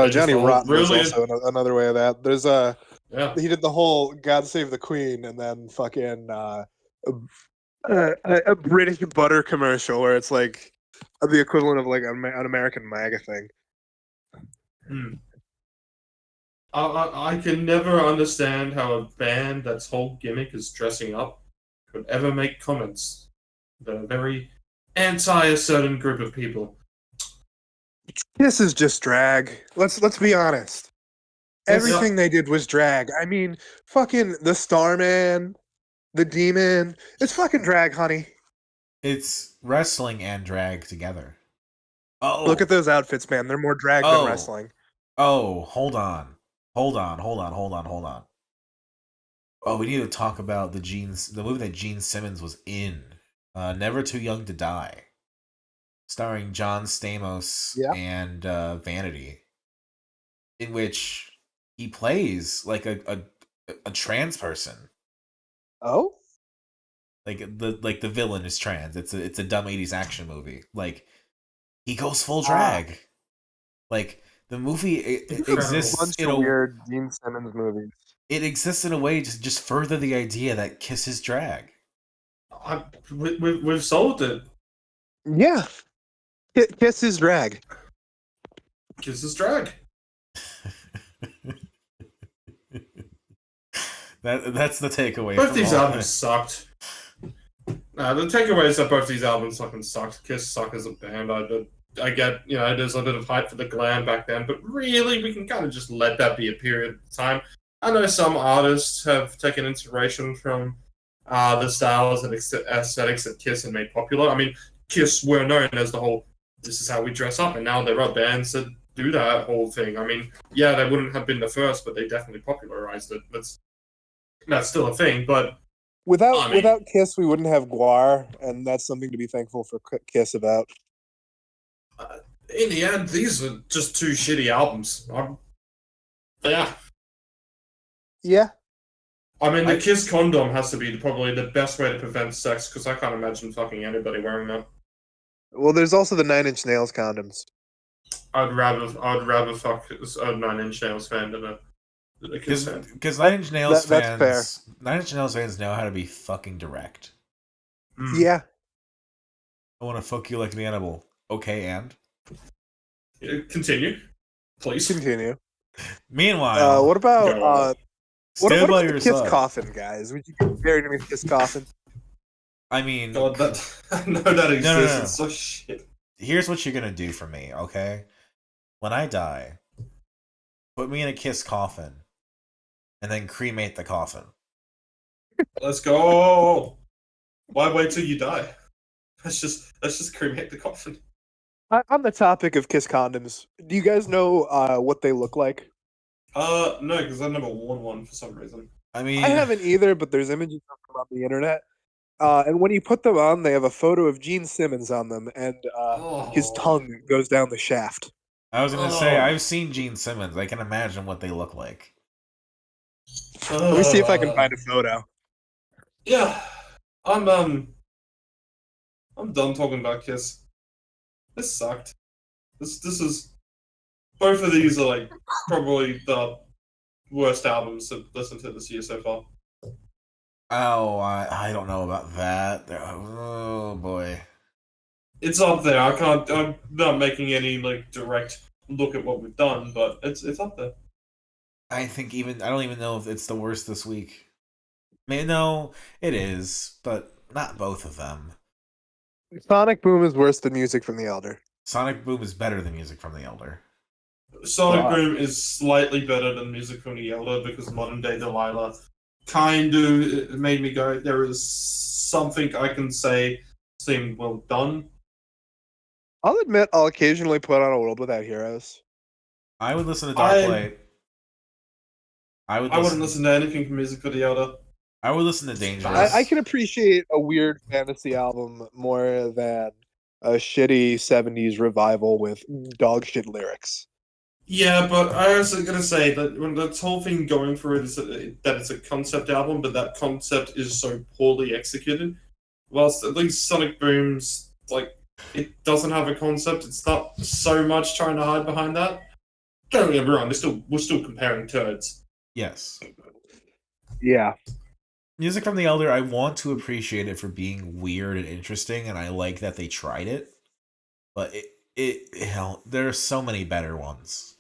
Johnny Rotten really is also another way of that. There's he did the whole "God Save the Queen" and then fucking a British butter commercial where it's like the equivalent of like an American MAGA thing. I can never understand how a band that's whole gimmick is dressing up could ever make comments that are very anti a certain group of people. This is just drag. Let's be honest. Everything they did was drag. I mean, fucking the Starman, the Demon. It's fucking drag, honey. It's wrestling and drag together. Oh, look at those outfits, man. They're more drag than wrestling. Oh, hold on. Oh, we need to talk about the movie that Gene Simmons was in, Never Too Young to Die, starring John Stamos and Vanity, in which he plays like a trans person. Oh, like the villain is trans. It's a dumb 80s action movie. Like he goes full drag. Like the movie exists in a weird Gene Simmons movies. It exists in a way to just further the idea that Kiss is drag. We've solved it. Yeah, Kiss is drag. Kiss is drag. That's the takeaway. Both these albums sucked. The takeaway is that both these albums fucking sucked. Kiss suck as a band. I get, there's a bit of hype for the glam back then, but really, we can kind of just let that be a period of time. I know some artists have taken inspiration from the styles and aesthetics that Kiss had made popular. I mean, Kiss were known as the whole, this is how we dress up, and now there are bands that do that whole thing. I mean, yeah, they wouldn't have been the first, but they definitely popularized it. That's still a thing, but without Kiss, we wouldn't have Guar, and that's something to be thankful for Kiss about. In the end, these are just two shitty albums. Yeah. Yeah. I mean, the Kiss condom has to be probably the best way to prevent sex, because I can't imagine fucking anybody wearing that. Well, there's also the 9 Inch Nails condoms. I'd rather fuck a 9 Inch Nails fan than a Kiss fan. Because 9 Inch Nails fans, that's fair. 9 Inch Nails fans know how to be fucking direct. Yeah. I want to fuck you like an animal. Okay, and? Continue. Please. Continue. Meanwhile... what about what about the Kiss side. Coffin, guys? Would you be buried in a Kiss coffin? I mean... God, I know that exists. No. It's so shit. Here's what you're gonna do for me, okay? When I die, put me in a Kiss coffin, and then cremate the coffin. Let's go! Why wait till you die? Let's just cremate the coffin. On the topic of Kiss condoms, do you guys know what they look like? No, because I've never worn one for some reason. I mean, I haven't either, but there's images of them on the internet. And when you put them on, they have a photo of Gene Simmons on them, and his tongue goes down the shaft. I was gonna say, I've seen Gene Simmons. I can imagine what they look like. Let me see if I can find a photo. Yeah, I'm done talking about Kiss. This sucked. This is... Both of these are, like, probably the worst albums to listen to this year so far. Oh, I don't know about that. Oh, boy. It's up there. I'm not making any, like, direct look at what we've done, but it's up there. I don't even know if it's the worst this week. I mean, no, it is, but not both of them. Sonic Boom is worse than Music from the Elder. Sonic Boom is better than Music from the Elder. Sonic Boom is slightly better than Music from the Elder because Modern Day Delilah kind of made me go, there is something I can say seemed well done. I'll admit I'll occasionally put on A World Without Heroes. I would listen to Dark Light. I wouldn't listen to anything from Music for the Elder. I would listen to Dangerous. I can appreciate a weird fantasy album more than a shitty 70s revival with dog shit lyrics. Yeah, but I was going to say that when this whole thing going for it is that it's a concept album, but that concept is so poorly executed. Whilst at least Sonic Boom's, like, it doesn't have a concept, it's not so much trying to hide behind that. Don't get me wrong, we're still comparing turds. Yes. Yeah. Music from the Elder, I want to appreciate it for being weird and interesting, and I like that they tried it. But there are so many better ones.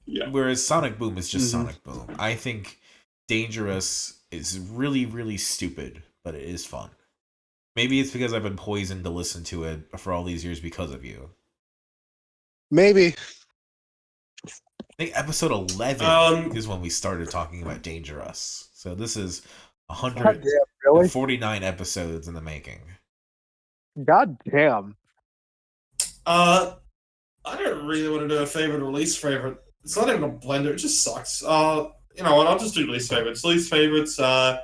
Yeah. Whereas Sonic Boom is just Sonic Boom. I think Dangerous is really, really stupid, but it is fun. Maybe it's because I've been poisoned to listen to it for all these years because of you. Maybe. I think episode 11 is when we started talking about Dangerous. So this is 149 episodes in the making. God damn. I don't really want to do a favorite or least favorite. It's not even a blender, it just sucks. You know what, I'll just do least favorites. Least favorites, I.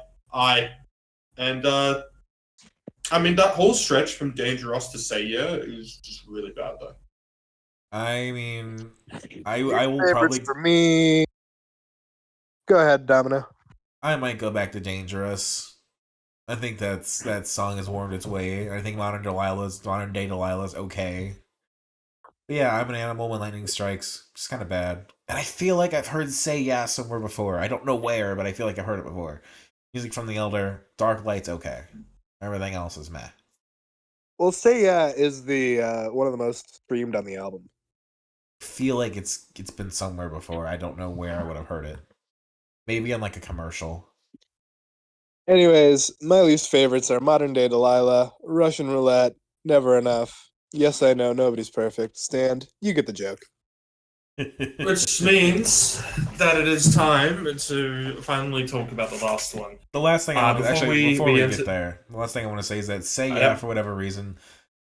And, I mean, that whole stretch from Dangerous to Say Yeah is just really bad, though. I mean, I will probably... for me... Go ahead, Domino. I might go back to Dangerous. I think that song has warmed its way. I think Modern Day Delilah's okay. But yeah, I'm an animal when lightning strikes. It's kind of bad. And I feel like I've heard Say Yeah somewhere before. I don't know where, but I feel like I've heard it before. Music from the Elder, Dark Light's okay. Everything else is meh. Well, Say Yeah is the one of the most streamed on the album. I feel like it's been somewhere before. I don't know where I would have heard it. Maybe on like a commercial. Anyways, my least favorites are Modern Day Delilah, Russian Roulette, Never Enough. Yes, I know, nobody's perfect. Stand, you get the joke. Which means that it is time to finally talk about the last one. The last thing before we get there, the last thing I want to say is that Say Yeah, for whatever reason,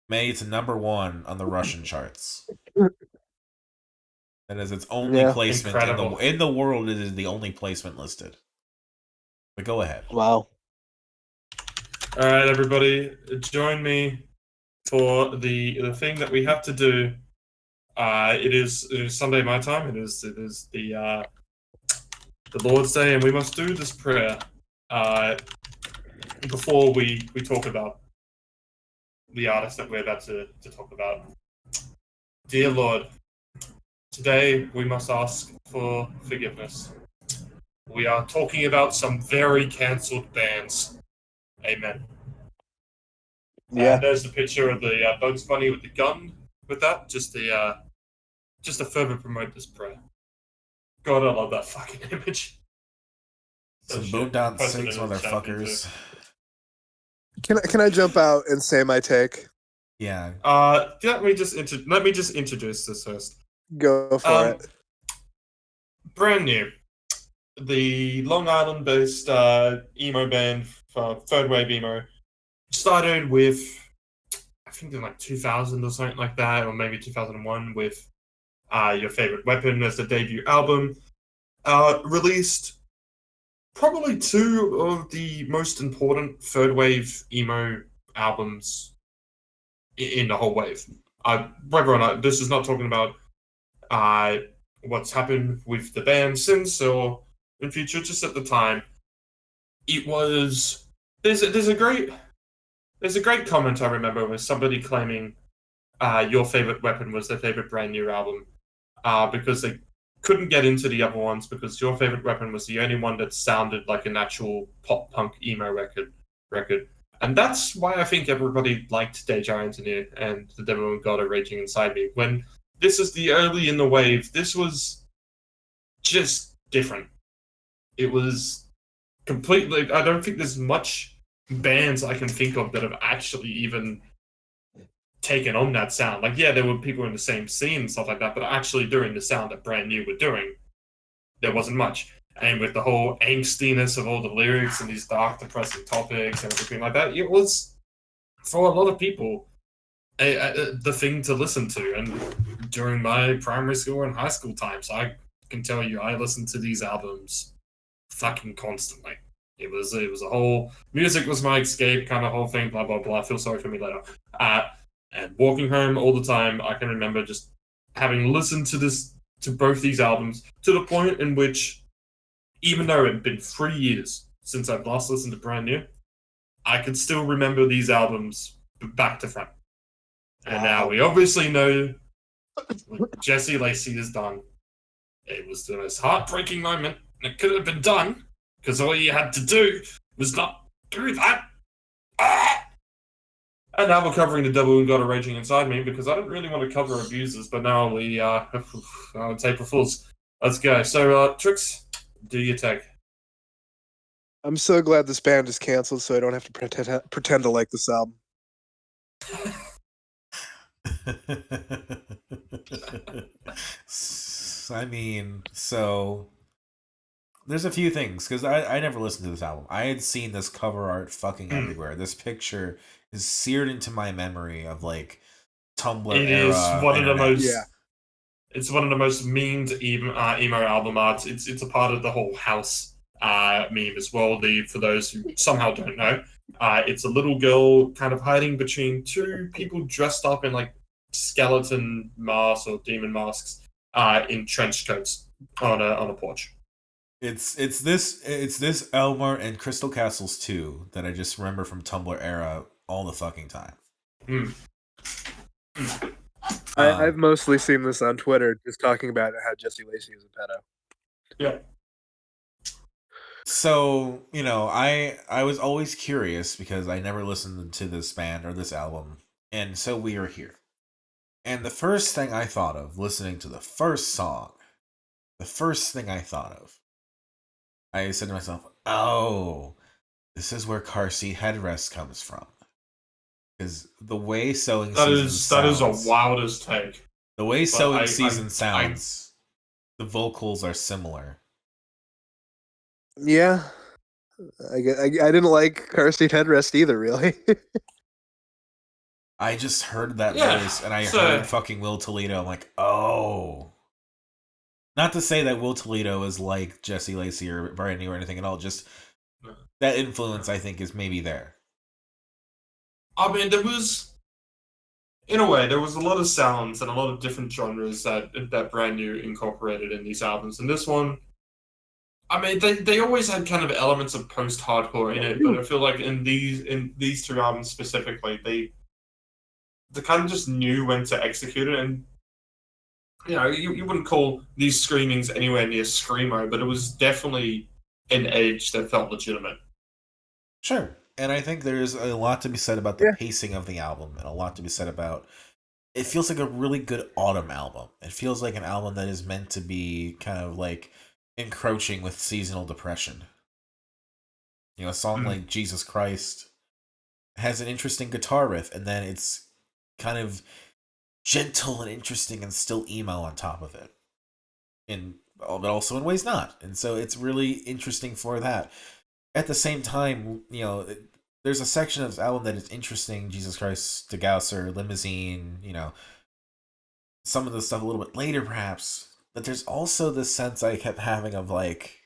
made it to #1 on the Russian charts. That is its only placement in the world. It is the only placement listed. But go ahead. Wow. All right, everybody, join me for the thing that we have to do. It is Sunday my time. It is the Lord's Day, and we must do this prayer before we talk about the artist that we're about to talk about. Dear Lord, today we must ask for forgiveness. We are talking about some very cancelled bands. Amen. Yeah. There's the picture of the Bugs Bunny with the gun. With that, just to further promote this prayer. God, I love that fucking image. Some boom down six motherfuckers. Can I jump out and say my take? Yeah. Let me just introduce this first. Go for it. Brand new. The Long Island-based emo band, third wave emo, started with, I think in like 2000 or something like that, or maybe 2001, with Your Favorite Weapon as the debut album. Released probably two of the most important third wave emo albums in the whole wave. Whether or not, this is not talking about what's happened with the band since or in future, just at the time. It was... There's a great comment I remember with somebody claiming Your Favorite Weapon was their favorite brand new album because they couldn't get into the other ones because Your Favorite Weapon was the only one that sounded like an actual pop punk emo record. And that's why I think everybody liked Deja Engineer and The Devil and God Are Raging Inside Me. When this is the early in the wave, this was just different. It was completely... I don't think there's much bands I can think of that have actually even taken on that sound. Like, yeah, there were people in the same scene and stuff like that, but actually doing the sound that Brand New were doing, there wasn't much. And with the whole angstiness of all the lyrics and these dark, depressing topics and everything like that, it was, for a lot of people, the thing to listen to. And during my primary school and high school times, I can tell you, I listened to these albums fucking constantly. It was a whole, music was my escape kind of whole thing, blah, blah, blah. Feel sorry for me later. And walking home all the time, I can remember just having listened to both these albums to the point in which, even though it had been 3 years since I've last listened to Brand New, I could still remember these albums back to front. And now we obviously know what Jesse Lacey has done. It was the most heartbreaking moment that could have been done, because all you had to do was not do that. And now we're covering the devil and God are raging inside me, because I didn't really want to cover abusers, but now we taper fulls. Let's go. So, Trix, do your take. I'm so glad this band is canceled, so I don't have to pretend to like this album. I mean, so there's a few things, because I never listened to this album. I had seen this cover art fucking everywhere. This picture is seared into my memory of like Tumblr It era. is one of the internet. most. It's one of the most memed emo album arts. It's a part of the whole house meme as well. For those who somehow don't know, it's a little girl kind of hiding between two people dressed up in like skeleton masks or demon masks in trench coats on a porch. It's this Elmer and Crystal Castles 2 that I just remember from Tumblr era all the fucking time. I've mostly seen this on Twitter, just talking about how Jesse Lacey is a pedo. Yeah. So, you know, I was always curious because I never listened to this band or this album, and so we are here. And the first thing I thought of listening to the first song, I said to myself, oh, this is where car seat headrest comes from. Because the way sewing season sounds... That is a wildest take. The way sewing season sounds, the vocals are similar. Yeah. I didn't like car seat headrest either, really. I just heard that voice, and I heard fucking Will Toledo. I'm like, oh... Not to say that Will Toledo is like Jesse Lacey or Brand New or anything at all, just that influence, I think, is maybe there. I mean, there was a lot of sounds and a lot of different genres that Brand New incorporated in these albums. And this one, I mean, they always had kind of elements of post-hardcore in it, but I feel like in these two albums specifically, they kind of just knew when to execute it. And you know, you wouldn't call these screamings anywhere near screamo, but it was definitely an edge that felt legitimate. Sure. And I think there's a lot to be said about the pacing of the album, and a lot to be said about... It feels like a really good autumn album. It feels like an album that is meant to be kind of like encroaching with seasonal depression. You know, a song like Jesus Christ has an interesting guitar riff, and then it's kind of gentle and interesting and still emo on top of it. But also in ways not. And so it's really interesting for that. At the same time, you know, there's a section of this album that is interesting. Jesus Christ, Degausser, Limousine, you know, some of the stuff a little bit later perhaps. But there's also this sense I kept having of like,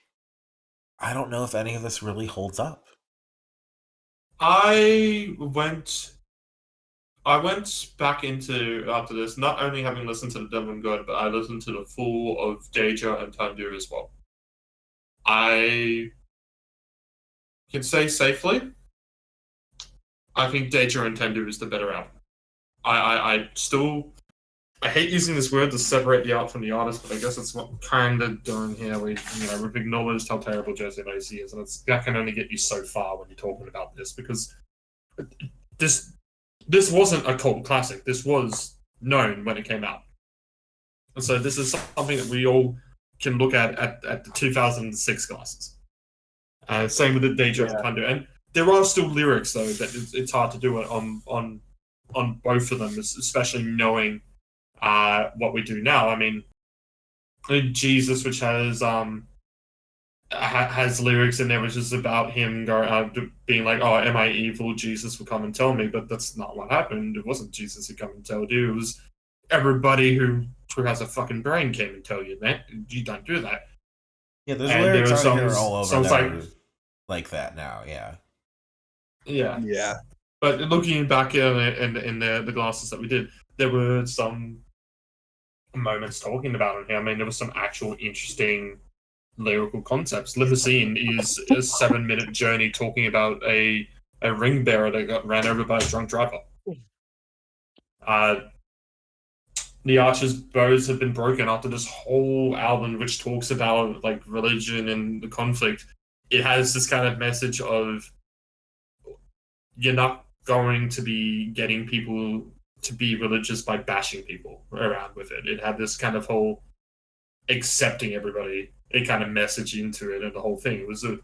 I don't know if any of this really holds up. I went back into, after this, not only having listened to The Devil and God, but I listened to the full of Deja and Tandu as well. I can say safely, I think Deja and Tandu is the better album. I hate using this word to separate the art from the artist, but I guess it's what we're kind of doing here. We've acknowledged how terrible Jesse Lacey is, and that can only get you so far when you're talking about this, because this wasn't a cult classic. This was known when it came out. And so this is something that we all can look at the 2006 glasses. Same with the Deja and Thunder. And there are still lyrics, though, that it's hard to do it on on both of them, especially knowing what we do now. I mean, Jesus, which has lyrics in there which is about him being like, "Oh, am I evil? Jesus will come and tell me." But that's not what happened. It wasn't Jesus who come and told you. It was everybody who has a fucking brain came and tell you that. You don't do that. Yeah, there's And lyrics there are out here songs- all over songs that are like that now. Yeah. Yeah. But looking back in the glasses that we did, there were some moments talking about it here. I mean, there was some actual interesting lyrical concepts. Limousine is a 7-minute journey talking about a ring bearer that got ran over by a drunk driver. The Archer's bows have been broken after this whole album, which talks about like religion and the conflict. It has this kind of message of you're not going to be getting people to be religious by bashing people around with it. It had this kind of whole accepting everybody, a kind of message into it, and the whole thing. It was a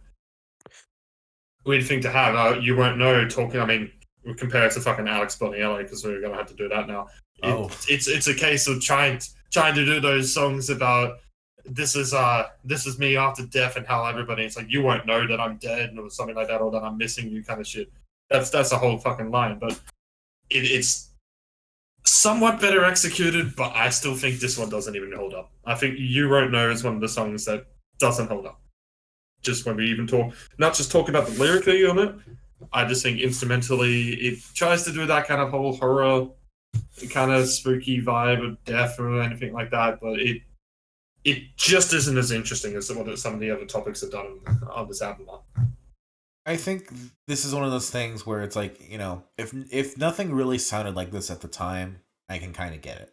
weird thing to have. You won't know talking. I mean, we compare it to fucking Alex Bonielli because we're gonna have to do that now. It's a case of trying to do those songs about this is me after death and how everybody. It's like you won't know that I'm dead or something like that, or that I'm missing you, kind of shit. That's a whole fucking line, but it's somewhat better executed. But I still think this one doesn't even hold up. I think You Won't Know is one of the songs that doesn't hold up. Just when we even not just talk about the lyrically on it, I just think instrumentally it tries to do that kind of whole horror, kind of spooky vibe of death or anything like that, but it just isn't as interesting as what some of the other topics have done on this album. I think this is one of those things where it's like, if nothing really sounded like this at the time, I can kind of get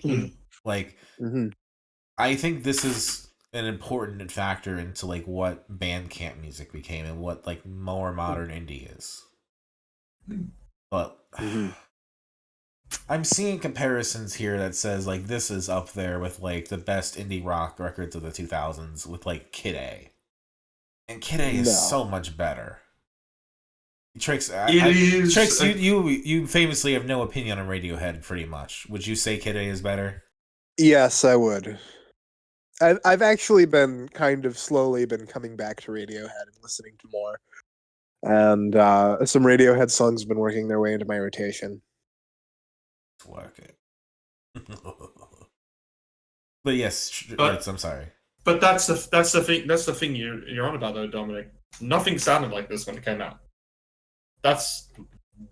it. Like, I think this is an important factor into like what Bandcamp music became and what like more modern indie is. But I'm seeing comparisons here that says like this is up there with like the best indie rock records of the 2000s with like Kid A. And Kid A is so much better. Trix, Trix, you famously have no opinion on Radiohead, pretty much. Would you say Kid A is better? Yes, I would. I've actually been kind of slowly been coming back to Radiohead and listening to more. And some Radiohead songs have been working their way into my rotation. It's working. But yes, Ritz, I'm sorry. But that's the thing you're on about though, Dominic. Nothing sounded like this when it came out. That's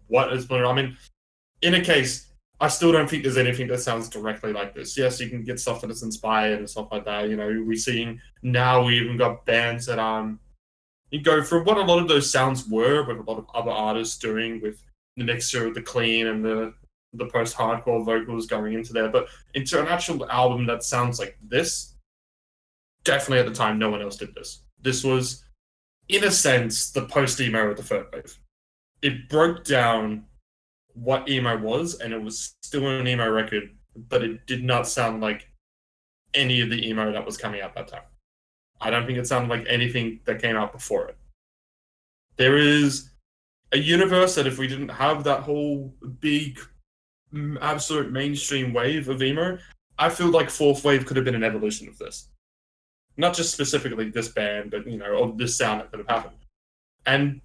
what is. I mean, in a case, I still don't think there's anything that sounds directly like this. Yes, you can get stuff that's inspired and stuff like that. We're seeing now we even got bands that you go from what a lot of those sounds were with a lot of other artists doing with the mixture of the clean and the post-hardcore vocals going into there, but into an actual album that sounds like this. Definitely at the time, no one else did this. This was, in a sense, the post-emo of the third wave. It broke down what emo was, and it was still an emo record, but it did not sound like any of the emo that was coming out that time. I don't think it sounded like anything that came out before it. There is a universe that if we didn't have that whole big, absolute mainstream wave of emo, I feel like fourth wave could have been an evolution of this. Not just specifically this band, but, or this sound that could have happened. And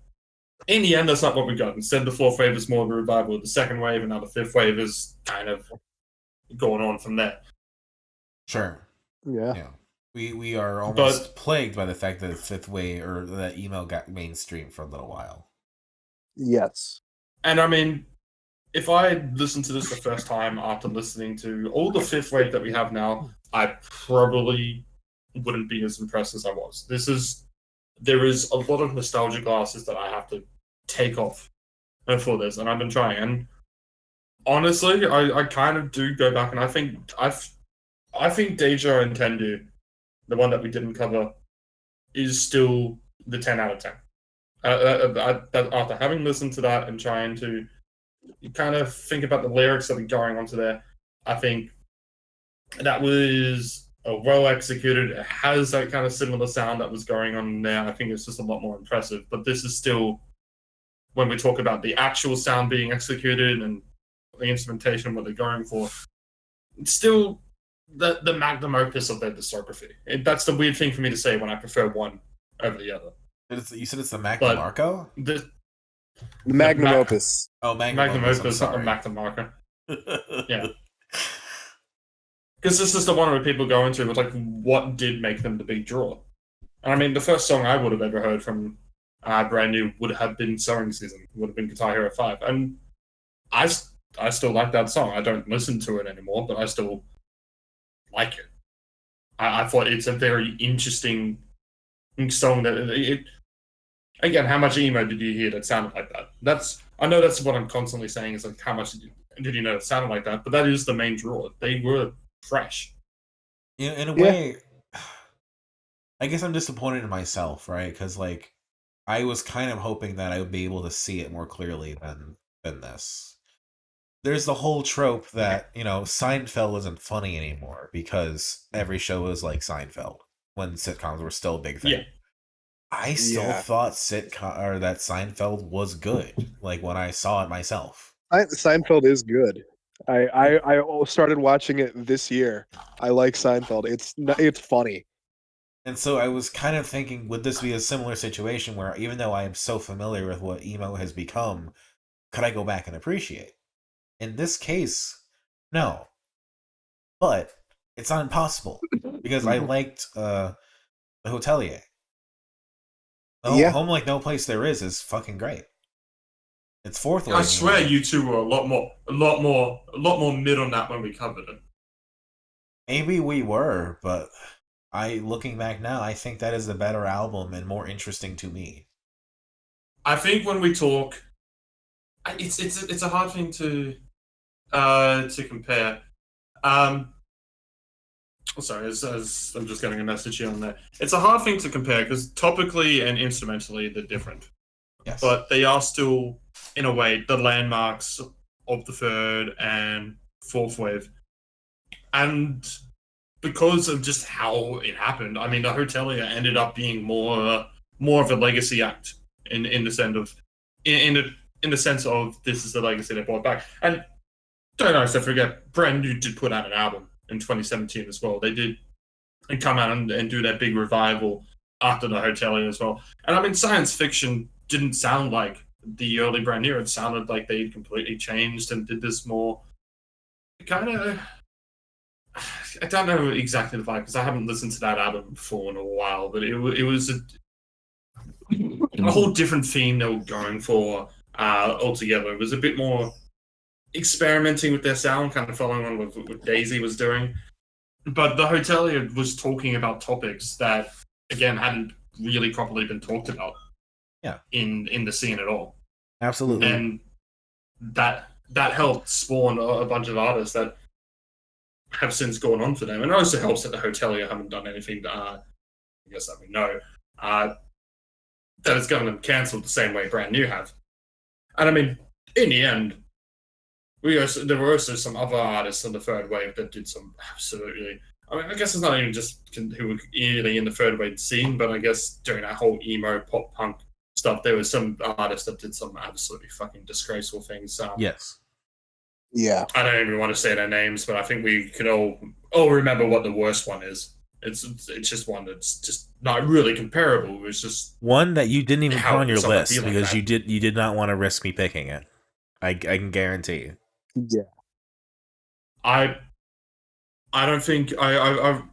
in the end, that's not what we got. Instead, the fourth wave is more of a revival of the second wave, and now the fifth wave is kind of going on from there. Sure. Yeah. We are almost plagued by the fact that the fifth wave or that email got mainstream for a little while. Yes. And I mean, if I listened to this the first time after listening to all the fifth wave that we have now, I probably wouldn't be as impressed as I was. There is a lot of nostalgia glasses that I have to take off for this, and I've been trying. And honestly, I kind of do go back, and I think Deja Intendu, the one that we didn't cover, is still the 10 out of 10. After having listened to that and trying to kind of think about the lyrics that are going onto there, I think that was well executed. It has that kind of similar sound that was going on there. I think it's just a lot more impressive. But this is still when we talk about the actual sound being executed and the instrumentation, what they're going for, it's still the magnum opus of their discography. That's the weird thing for me to say when I prefer one over the other. You said it's the Magnum Marco? The magnum opus. Oh, Magnum opus, not the Magnum Marco. Yeah. Because this is the one where people go into with like, what did make them the big draw? And I mean, the first song I would have ever heard from Brand New would have been Sewing Season, would have been Guitar Hero 5. And I still like that song. I don't listen to it anymore, but I still like it. I thought it's a very interesting song that again, how much emo did you hear that sounded like that? I know that's what I'm constantly saying is like, how much did you know it sounded like that? But that is the main draw. They were fresh. In a way, I guess I'm disappointed in myself, right? Because like, I was kind of hoping that I would be able to see it more clearly than this. There's the whole trope that, Seinfeld isn't funny anymore because every show was like Seinfeld when sitcoms were still a big thing. Yeah. I still thought that Seinfeld was good, like when I saw it myself. Seinfeld is good. I started watching it this year. I like Seinfeld. It's funny. And so I was kind of thinking, would this be a similar situation where even though I am so familiar with what emo has become, could I go back and appreciate? In this case, no. But it's not impossible because I liked The Hotelier. Home Like No Place There Is fucking great. It's fourth. I swear you two were a lot more mid on that when we covered it. Maybe we were, but looking back now, I think that is the better album and more interesting to me. I think when we talk, it's a hard thing to compare. Sorry, as I'm just getting a message here on there. It's a hard thing to compare because topically and instrumentally they're different. Yes. But they are still, in a way, the landmarks of the third and fourth wave. And because of just how it happened, I mean, the Hotelier ended up being more of a legacy act in the sense of in the sense of this is the legacy they brought back. And don't also forget, Brand New did put out an album in 2017 as well. They did and come out and do that big revival after the Hotelier as well. And I mean, science fiction didn't sound like the early Brand New. It sounded like they completely changed and did this more kind of... I don't know exactly the vibe because I haven't listened to that album before in a while, but it was a whole different theme they were going for altogether. It was a bit more experimenting with their sound, kind of following on with what Daisy was doing. But the Hotelier was talking about topics that, again, hadn't really properly been talked about in the scene at all. Absolutely. And that helped spawn a bunch of artists that have since gone on for them. And it also helps that the Hotelier haven't done anything that, I guess that we know, that has gotten them cancelled the same way Brand New have. And I mean, in the end, there were also some other artists in the third wave that did some absolutely... I mean, I guess it's not even just who were really in the third wave scene, but I guess during that whole emo pop punk stuff, there was some artists that did some absolutely fucking disgraceful things. Yes. Yeah. I don't even want to say their names, but I think we could all remember what the worst one is. It's just one that's just not really comparable. It's just one that you didn't even put on your list because like you did not want to risk me picking it. I can guarantee you. Yeah. I don't think I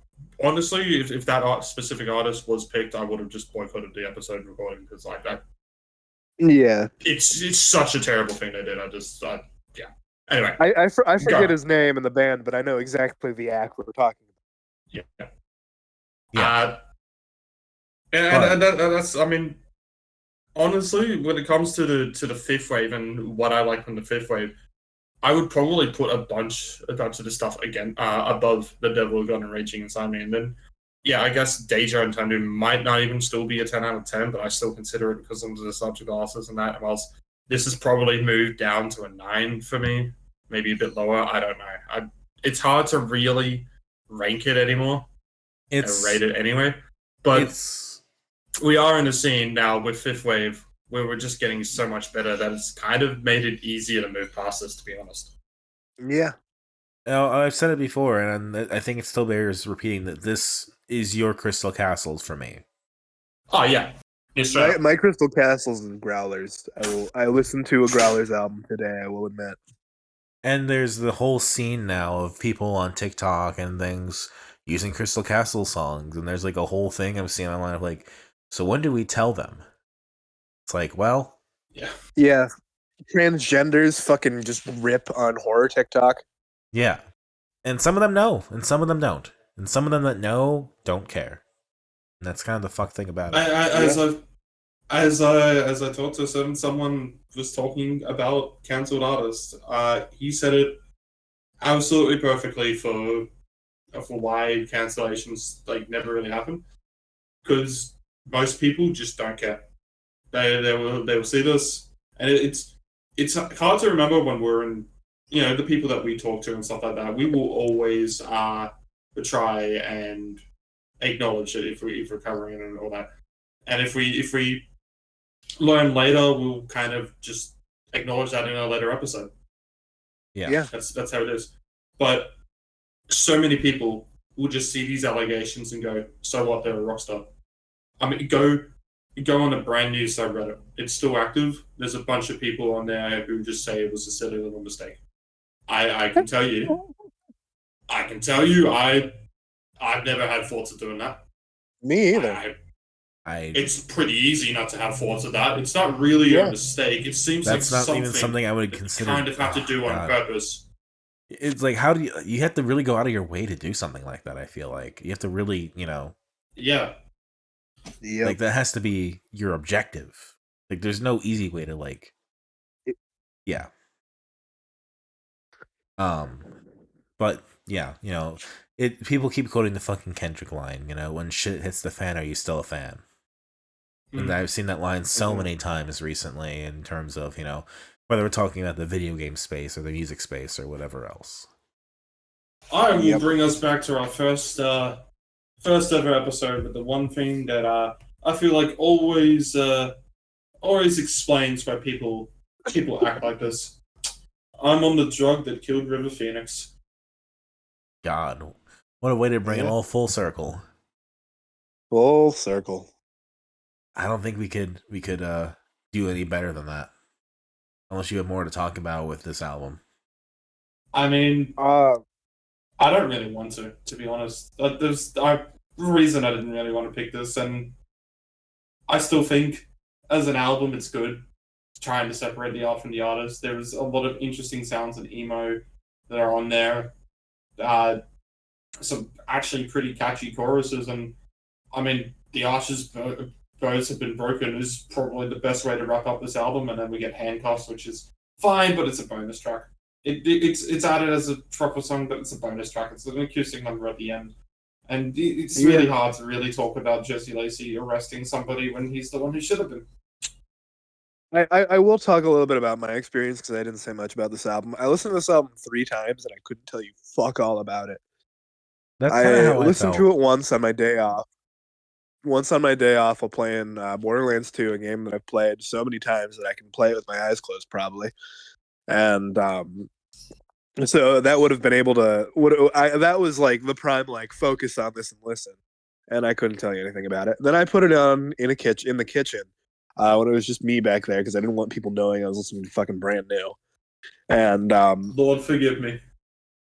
honestly, if that specific artist was picked, I would have just boycotted the episode recording because like that. Yeah. It's such a terrible thing they did. Yeah. Anyway, I forget his name in the band, but I know exactly the act we're talking about. Yeah. And that's, I mean, honestly, when it comes to the fifth wave and what I like from the fifth wave, I would probably put a bunch of the stuff again above The Devil Gun and Raging Inside Me. And then, yeah, I guess Deja and Tandu might not even still be a 10 out of 10, but I still consider it because of the subject glasses and that. And whilst this has probably moved down to a 9 for me, maybe a bit lower. I don't know. It's hard to really rank it anymore. Rate it anyway. But we are in a scene now with fifth wave where we're just getting so much better that it's kind of made it easier to move past this, to be honest. Yeah. I've said it before, and I think it still bears repeating that this is your Crystal Castles for me. Oh yeah, My Crystal Castles and Growlers. I listened to a Growlers album today, I will admit. And there's the whole scene now of people on TikTok and things using Crystal Castle songs, and there's like a whole thing I'm seeing online of like, so when do we tell them? It's like, well, Yeah. Transgenders fucking just rip on horror TikTok. yeah. And some of them know, and some of them don't. And some of them that know don't care. And that's kind of the fuck thing about it. As I talked to someone was talking about cancelled artists. He said it absolutely perfectly for why cancellations like never really happen, because most people just don't care. They will see this, and it's hard to remember when we're in, the people that we talk to and stuff like that. We will always try and acknowledge it if we're covering it and all that, and if we learn later, we'll kind of just acknowledge that in a later episode. Yeah. That's how it is. But so many people will just see these allegations and go, so what, they're a rock star. I mean, go on a brand new subreddit. It's still active. There's a bunch of people on there who just say it was a silly little mistake. I can tell you, I've never had thoughts of doing that. Me either. It's pretty easy not to have thoughts of that. It's not really a mistake. It seems that's like not even something I would consider. Kind of have to do on purpose. It's like, how do you have to really go out of your way to do something like that? I feel like you have to really, Yeah. Like that has to be your objective. Like there's no easy way to yeah. But yeah, people keep quoting the fucking Kendrick line, when shit hits the fan, are you still a fan? And I've seen that line so many times recently in terms of, whether we're talking about the video game space or the music space or whatever else. I will bring us back to our first ever episode with the one thing that I feel like always explains why people act like this. I'm on the drug that killed River Phoenix. God, what a way to bring it all full circle. Full circle. I don't think we could do any better than that, unless you have more to talk about with this album. I mean, I don't really want to be honest. There's a reason I didn't really want to pick this, and I still think as an album it's good. Trying to separate the art from the artist. There's a lot of interesting sounds and emo that are on there. Some actually pretty catchy choruses, and I mean, the Archer's bows have been broken is probably the best way to wrap up this album, and then we get Handcuffs, which is fine, but it's a bonus track. It's added as a proper song, but it's a bonus track. It's an acoustic number at the end, and it's really hard to really talk about Jesse Lacey arresting somebody when he's the one who should have been. I will talk a little bit about my experience because I didn't say much about this album. I listened to this album 3 times and I couldn't tell you fuck all about it. That's how I listened to it once on my day off. Once on my day off while playing Borderlands 2, a game that I've played so many times that I can play it with my eyes closed probably. And so that would have been able to that was like the prime focus on this and listen. And I couldn't tell you anything about it. Then I put it on in the kitchen. When it was just me back there because I didn't want people knowing I was listening to fucking brand new. And Lord forgive me.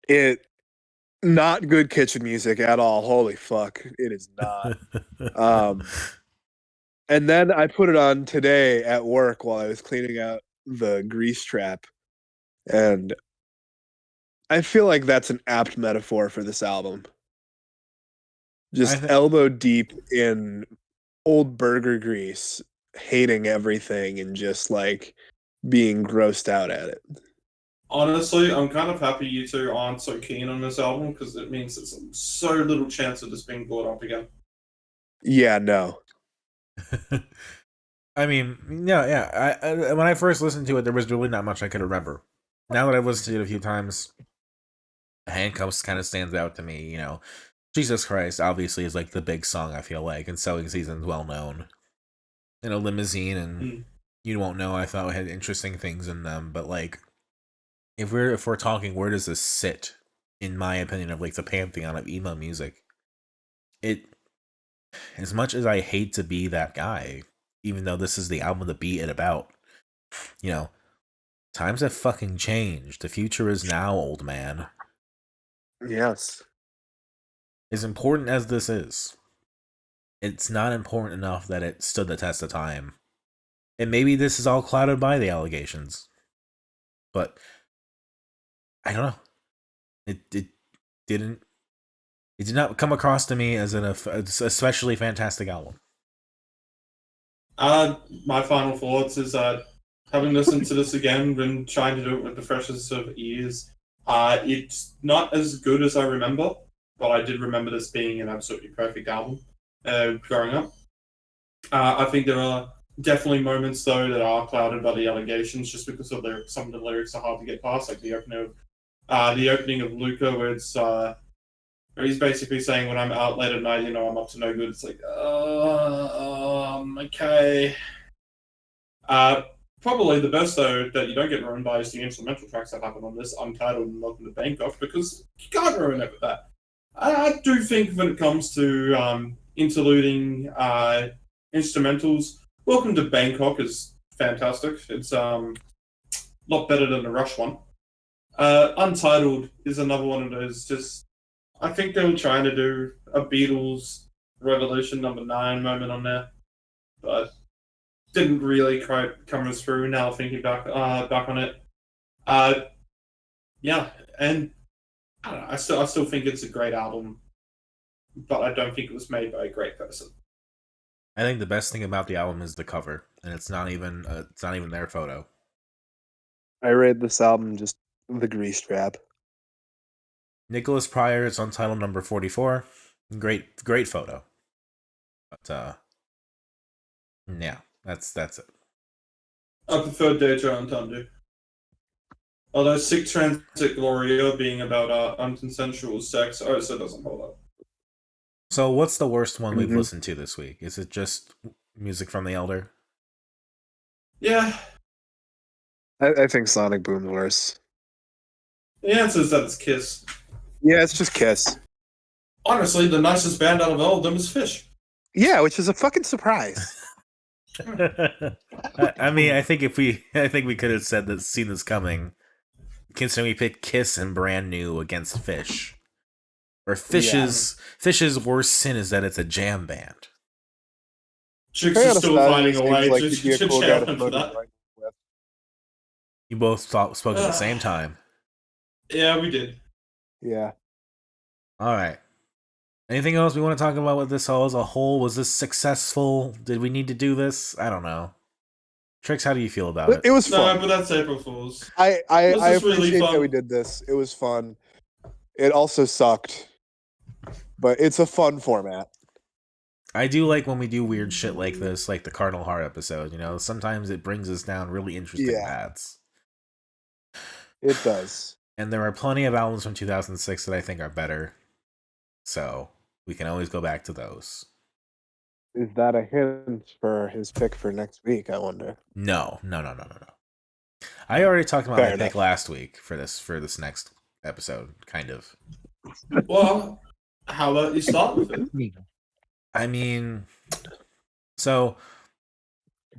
It not good kitchen music at all. Holy fuck. It is not. And then I put it on today at work while I was cleaning out the grease trap. And I feel like that's an apt metaphor for this album. Just elbow deep in old burger grease, hating everything and just being grossed out at it. Honestly, I'm kind of happy you two aren't so keen on this album because it means there's so little chance of this being brought up again. Yeah, no. I mean, yeah. When I first listened to it, there was really not much I could remember. Now that I've listened to it a few times, Handcuffs kind of stands out to me. Jesus Christ obviously is the big song, I feel like, and Sewing Season's well known. Limousine and you won't know. I thought it had interesting things in them, but like, if we're talking, where does this sit? In my opinion, of like the pantheon of emo music, it, as much as I hate to be that guy, even though this is the album to be it about, you know, times have fucking changed. The future is now, old man. Yes. As important as this is, it's not important enough that it stood the test of time. And maybe this is all clouded by the allegations, but I don't know. It didn't. It did not come across to me as an especially fantastic album. My final thoughts is that having listened to this again and trying to do it with the freshest of ears, it's not as good as I remember, but I did remember this being an absolutely perfect album growing up. I think there are definitely moments though that are clouded by the allegations, just because of some of the lyrics are hard to get past, like the opening of Luca, where it's where he's basically saying, "When I'm out late at night, I'm up to no good." It's like, okay. Probably the best though that you don't get ruined by is the instrumental tracks that happen on this, Untitled and Welcome to Bangkok, because you can't ruin it with that. I do think when it comes to interluding instrumentals, Welcome to Bangkok is fantastic. It's a lot better than the Rush one. Untitled is another one of those. Just, I think they were trying to do a Beatles Revolution #9 moment on there, but didn't really quite come as through. Now thinking back on it, yeah, and I don't know, I still think it's a great album, but I don't think it was made by a great person. I think the best thing about the album is the cover, and it's not even their photo. I rate this album just the grease trap. Nicholas Pryor's Untitled number 44. Great photo. But yeah, that's it. I prefer Deja Entendre. Although Sick Transit Gloria being about unconsensual sex also doesn't hold up. So what's the worst one we've Mhm. listened to this week? Is it just Music from the Elder? Yeah, I think Sonic Boom's worse. the answer is that it's Kiss. Yeah, it's just Kiss. Honestly, the nicest band out of all of them is Phish. Yeah, which is a fucking surprise. I mean, I think we could have seen this coming. Considering we picked Kiss and Brand New against Phish. Or Phish's worst sin is that it's a jam band. Trix is still finding a way to he'd be a cool guy to challenge for smoke that. joint with. You both spoke at the same time. Yeah, we did. Yeah. All right. Anything else we want to talk about with this all as a whole? Was this successful? Did we need to do this? I don't know. Trix, how do you feel about it? It was fun. No, but that's April Fool's. I This was really appreciate fun. that we did this. It was fun. It also sucked. But it's a fun format. I do like when we do weird shit like this, like the Cardinal Heart episode. Sometimes it brings us down really interesting paths. It does. And there are plenty of albums from 2006 that I think are better. So we can always go back to those. Is that a hint for his pick for next week, I wonder? No. I already talked about Fair my enough. pick last week for this next episode, kind of. Well, how about you start with it? I mean, so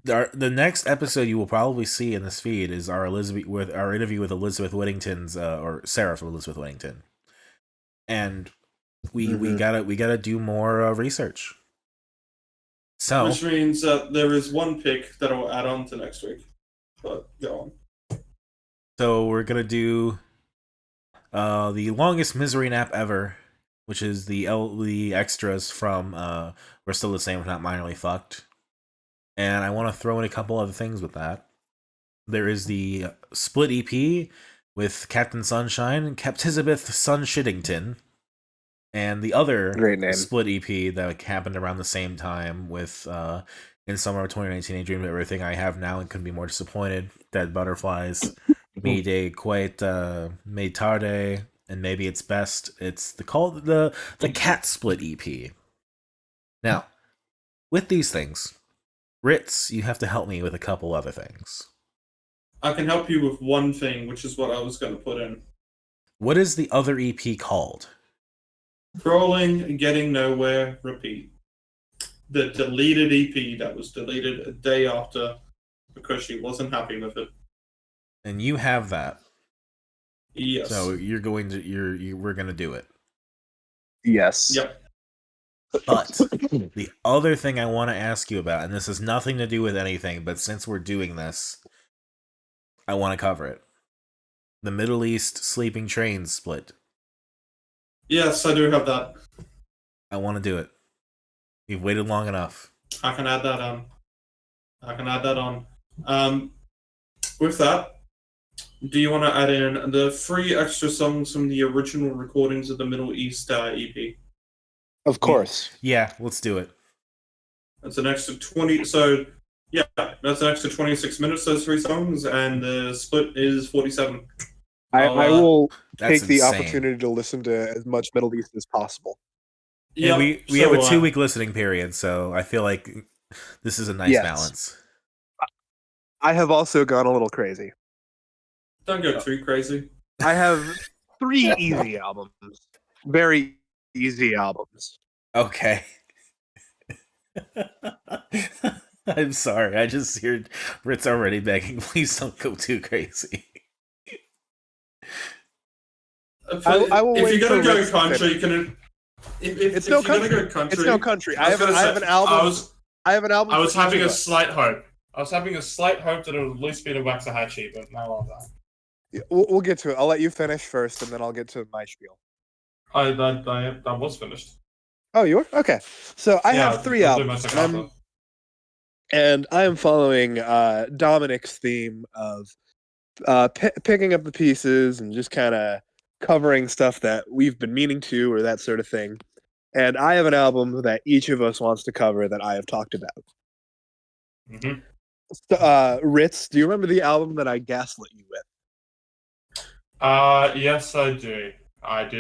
the next episode you will probably see in this feed is our interview with Elizabeth Whittington's or Sarah from Elizabeth Whittington, and we gotta do more research. So, Which means that there is one pick that I'll add on to next week. But go on. So we're gonna do the longest misery nap ever, which is the extras from We're Still the Same, If Not Minorly Fucked. And I want to throw in a couple other things with that. There is the split EP with Captain Sunshine and Captizabeth Sun Shittington. And the other Great name. split EP that happened around the same time with In Summer of 2019, I Dreamed of Everything I Have Now and Couldn't Be More Disappointed, Dead Butterflies, Mi de Quite Me Tarde, and Maybe It's Best. It's the Cat Split EP. Now, with these things, Ritz, you have to help me with a couple other things. I can help you with one thing, which is what I was going to put in. What is the other EP called? Crawling, Getting Nowhere, Repeat. The deleted EP that was deleted a day after because she wasn't happy with it. And you have that. Yes. So we're going to do it. Yes. Yep. But the other thing I want to ask you about, and this has nothing to do with anything, but since we're doing this, I want to cover it. The Middle East sleeping trains split. Yes, I do have that. I want to do it. You've waited long enough. I can add that on. With that, do you want to add in the 3 extra songs from the original recordings of the Middle East EP? Of course. Yeah, let's do it. That's an extra 20. So, yeah, that's an extra 26 minutes, those 3 songs, and the split is 47. I will That's take the insane. opportunity to listen to as much Middle East as possible. Yeah, Yep, we have a so, 2-week listening period, so I feel like this is a nice Yes. balance. I have also gone a little crazy. Don't go too crazy. I have 3 easy albums. Very easy albums. Okay. I'm sorry. I just heard Ritz already begging, please don't go too crazy. I will if wait you're gonna for go Ritz to country, finish. can It's if no you're gonna country. go country, It's no country. I have was gonna an say, album. I have an album. I was for each having of a us. slight hope. I was having a slight hope that it would at least be the Waxahachie, but no of that. Yeah, we'll get to it. I'll let you finish first, and then I'll get to my spiel. That was finished. Oh, you were? Okay. So I Yeah, have 3 I'll do my albums, second and I am following Dominic's theme of picking up the pieces and just kind of covering stuff that we've been meaning to, or that sort of thing. And I have an album that each of us wants to cover that I have talked about. Mm-hmm. Ritz, do you remember the album that I gaslit you with? Yes, I do.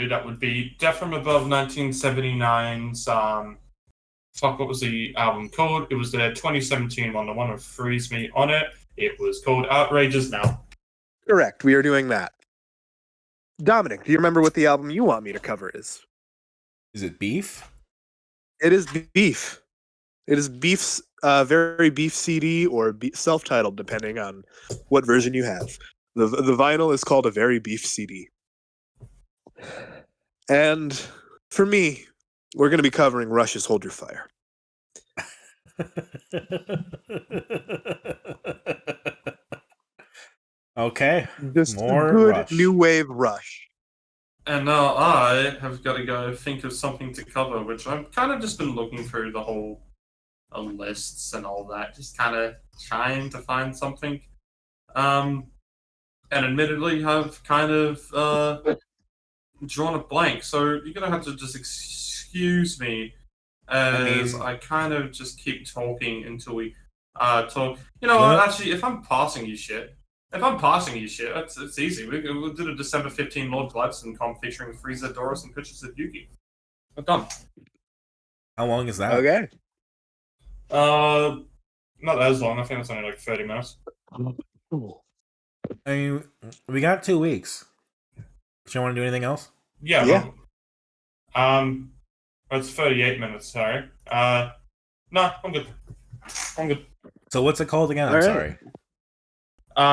That would be Death from Above 1979's, fuck, what was the album called? It was the 2017 one, the one with Freeze Me on it. It was called Outrageous Now. Correct. We are doing that. Dominic, do you remember what the album you want me to cover is? Is it Beef? It is Beef. It is Beef's Very Beef CD or self-titled, depending on what version you have. The vinyl is called a Very Beef CD. And for me, we're going to be covering Rush's Hold Your Fire. Okay. Just More good Rush. new wave Rush. And now I have got to go think of something to cover, which I've kind of just been looking through the whole lists and all that, just kind of trying to find something. And admittedly, have kind of drawn a blank. So you're gonna have to just excuse me as I kind of just keep talking until we talk. You know, Well, actually, if I'm passing you shit, it's easy. We'll do the December 15 Lord Gladstone comp featuring Frieza, Doris, and pictures of Yuki. I'm done. How long is that? Okay. Not as long. I think it's only like 30 minutes. I mean, we got 2 weeks. Do you want to do anything else? Yeah. It's 38 minutes. Sorry. No, I'm good. So what's it called again? I'm All right. sorry.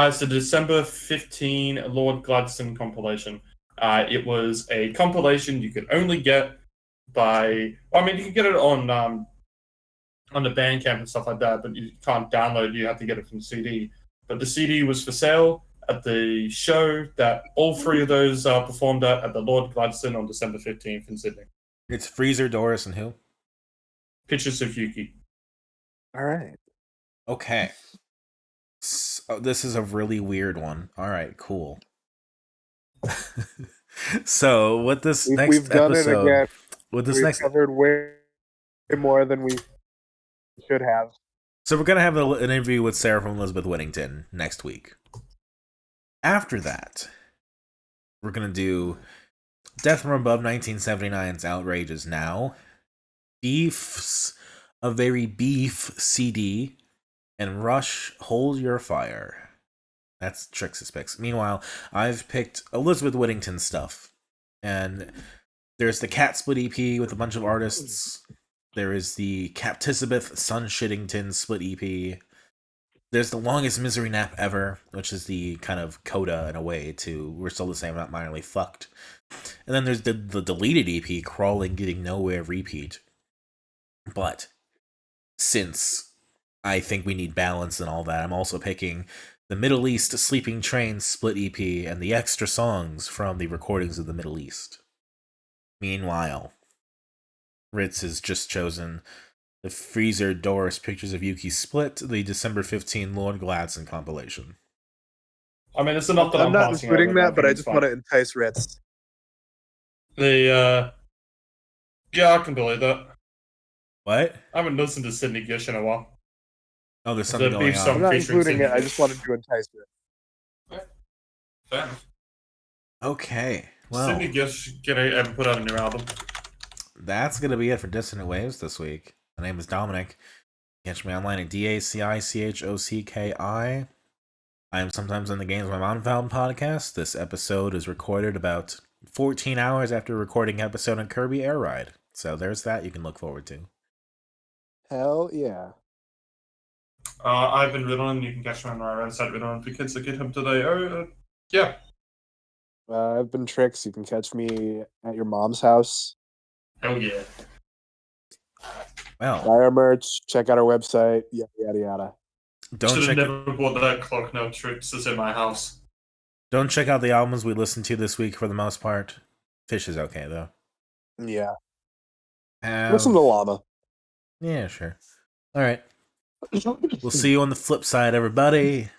It's the December 15 Lord Gladstone compilation. It was a compilation you could only get by. Well, I mean, you can get it on the Bandcamp and stuff like that, but you can't download. You have to get it from the CD. But the CD was for sale at the show that all 3 of those performed at the Lord Gladstone on December 15th in Sydney. It's Freezer, Doris, and who? Pictures of Yuki. All right. Okay. So, this is a really weird one. All right, cool. So, what this next We've done episode? it again. With this We've next, covered way more than we should have. so we're gonna have an interview with Sarah from Elizabeth Whittington next week. After that, we're gonna do Death from Above 1979's Outrageous Now, Beef's A Very Beef CD, and Rush, Hold Your Fire. That's Trix's picks. Meanwhile, I've picked Elizabeth Whittington stuff. And there's the Cat Split EP with a bunch of artists. There is the Captisabeth Sun Shittington Split EP. There's the Longest Misery Nap Ever, which is the kind of coda in a way to We're Still the Same, Not Minorly Fucked. And then there's the deleted EP, Crawling, Getting Nowhere Repeat. But since I think we need balance and all that, I'm also picking the Middle East Sleeping Train Split EP and the extra songs from the recordings of the Middle East. Meanwhile, Ritz has just chosen the Freezer Doris Pictures of Yuki Split, the December 15 Lord Gladson compilation. I mean, it's enough that I'm not passing including over, that, but I think just it's want fine. to entice Ritz. Yeah, I can believe that. What? I haven't listened to Sydney Gish in a while. Oh, there's The something going beef on. song. I'm not featuring including it. Sydney I Gish. just wanted to entice Ritz. Fair enough. Okay, well, Sydney Gish gonna ever put out a new album? that's going to be it for Dissonant Waves this week. My name is Dominic. Catch me online at DACICHOCKI. I am sometimes in the Games My Mom Found podcast. This episode is recorded about 14 hours after recording episode on Kirby Air Ride. So there's that you can look forward to. Hell yeah. I've been Riddlin. You can catch me on my website, Riddlin. For kids that get him today. Yeah. I've been Trix. You can catch me at your mom's house. Hell yeah. Well, Buy our merch. Check out our website. Yada, yada, yada. don't Should check have never bought that clock. No Trix is in my house. don't check out the albums we listened to this week for the most part. Phish is okay though. Yeah. Have... Listen to Llama. Yeah, sure. All right. We'll see you on the flip side, everybody.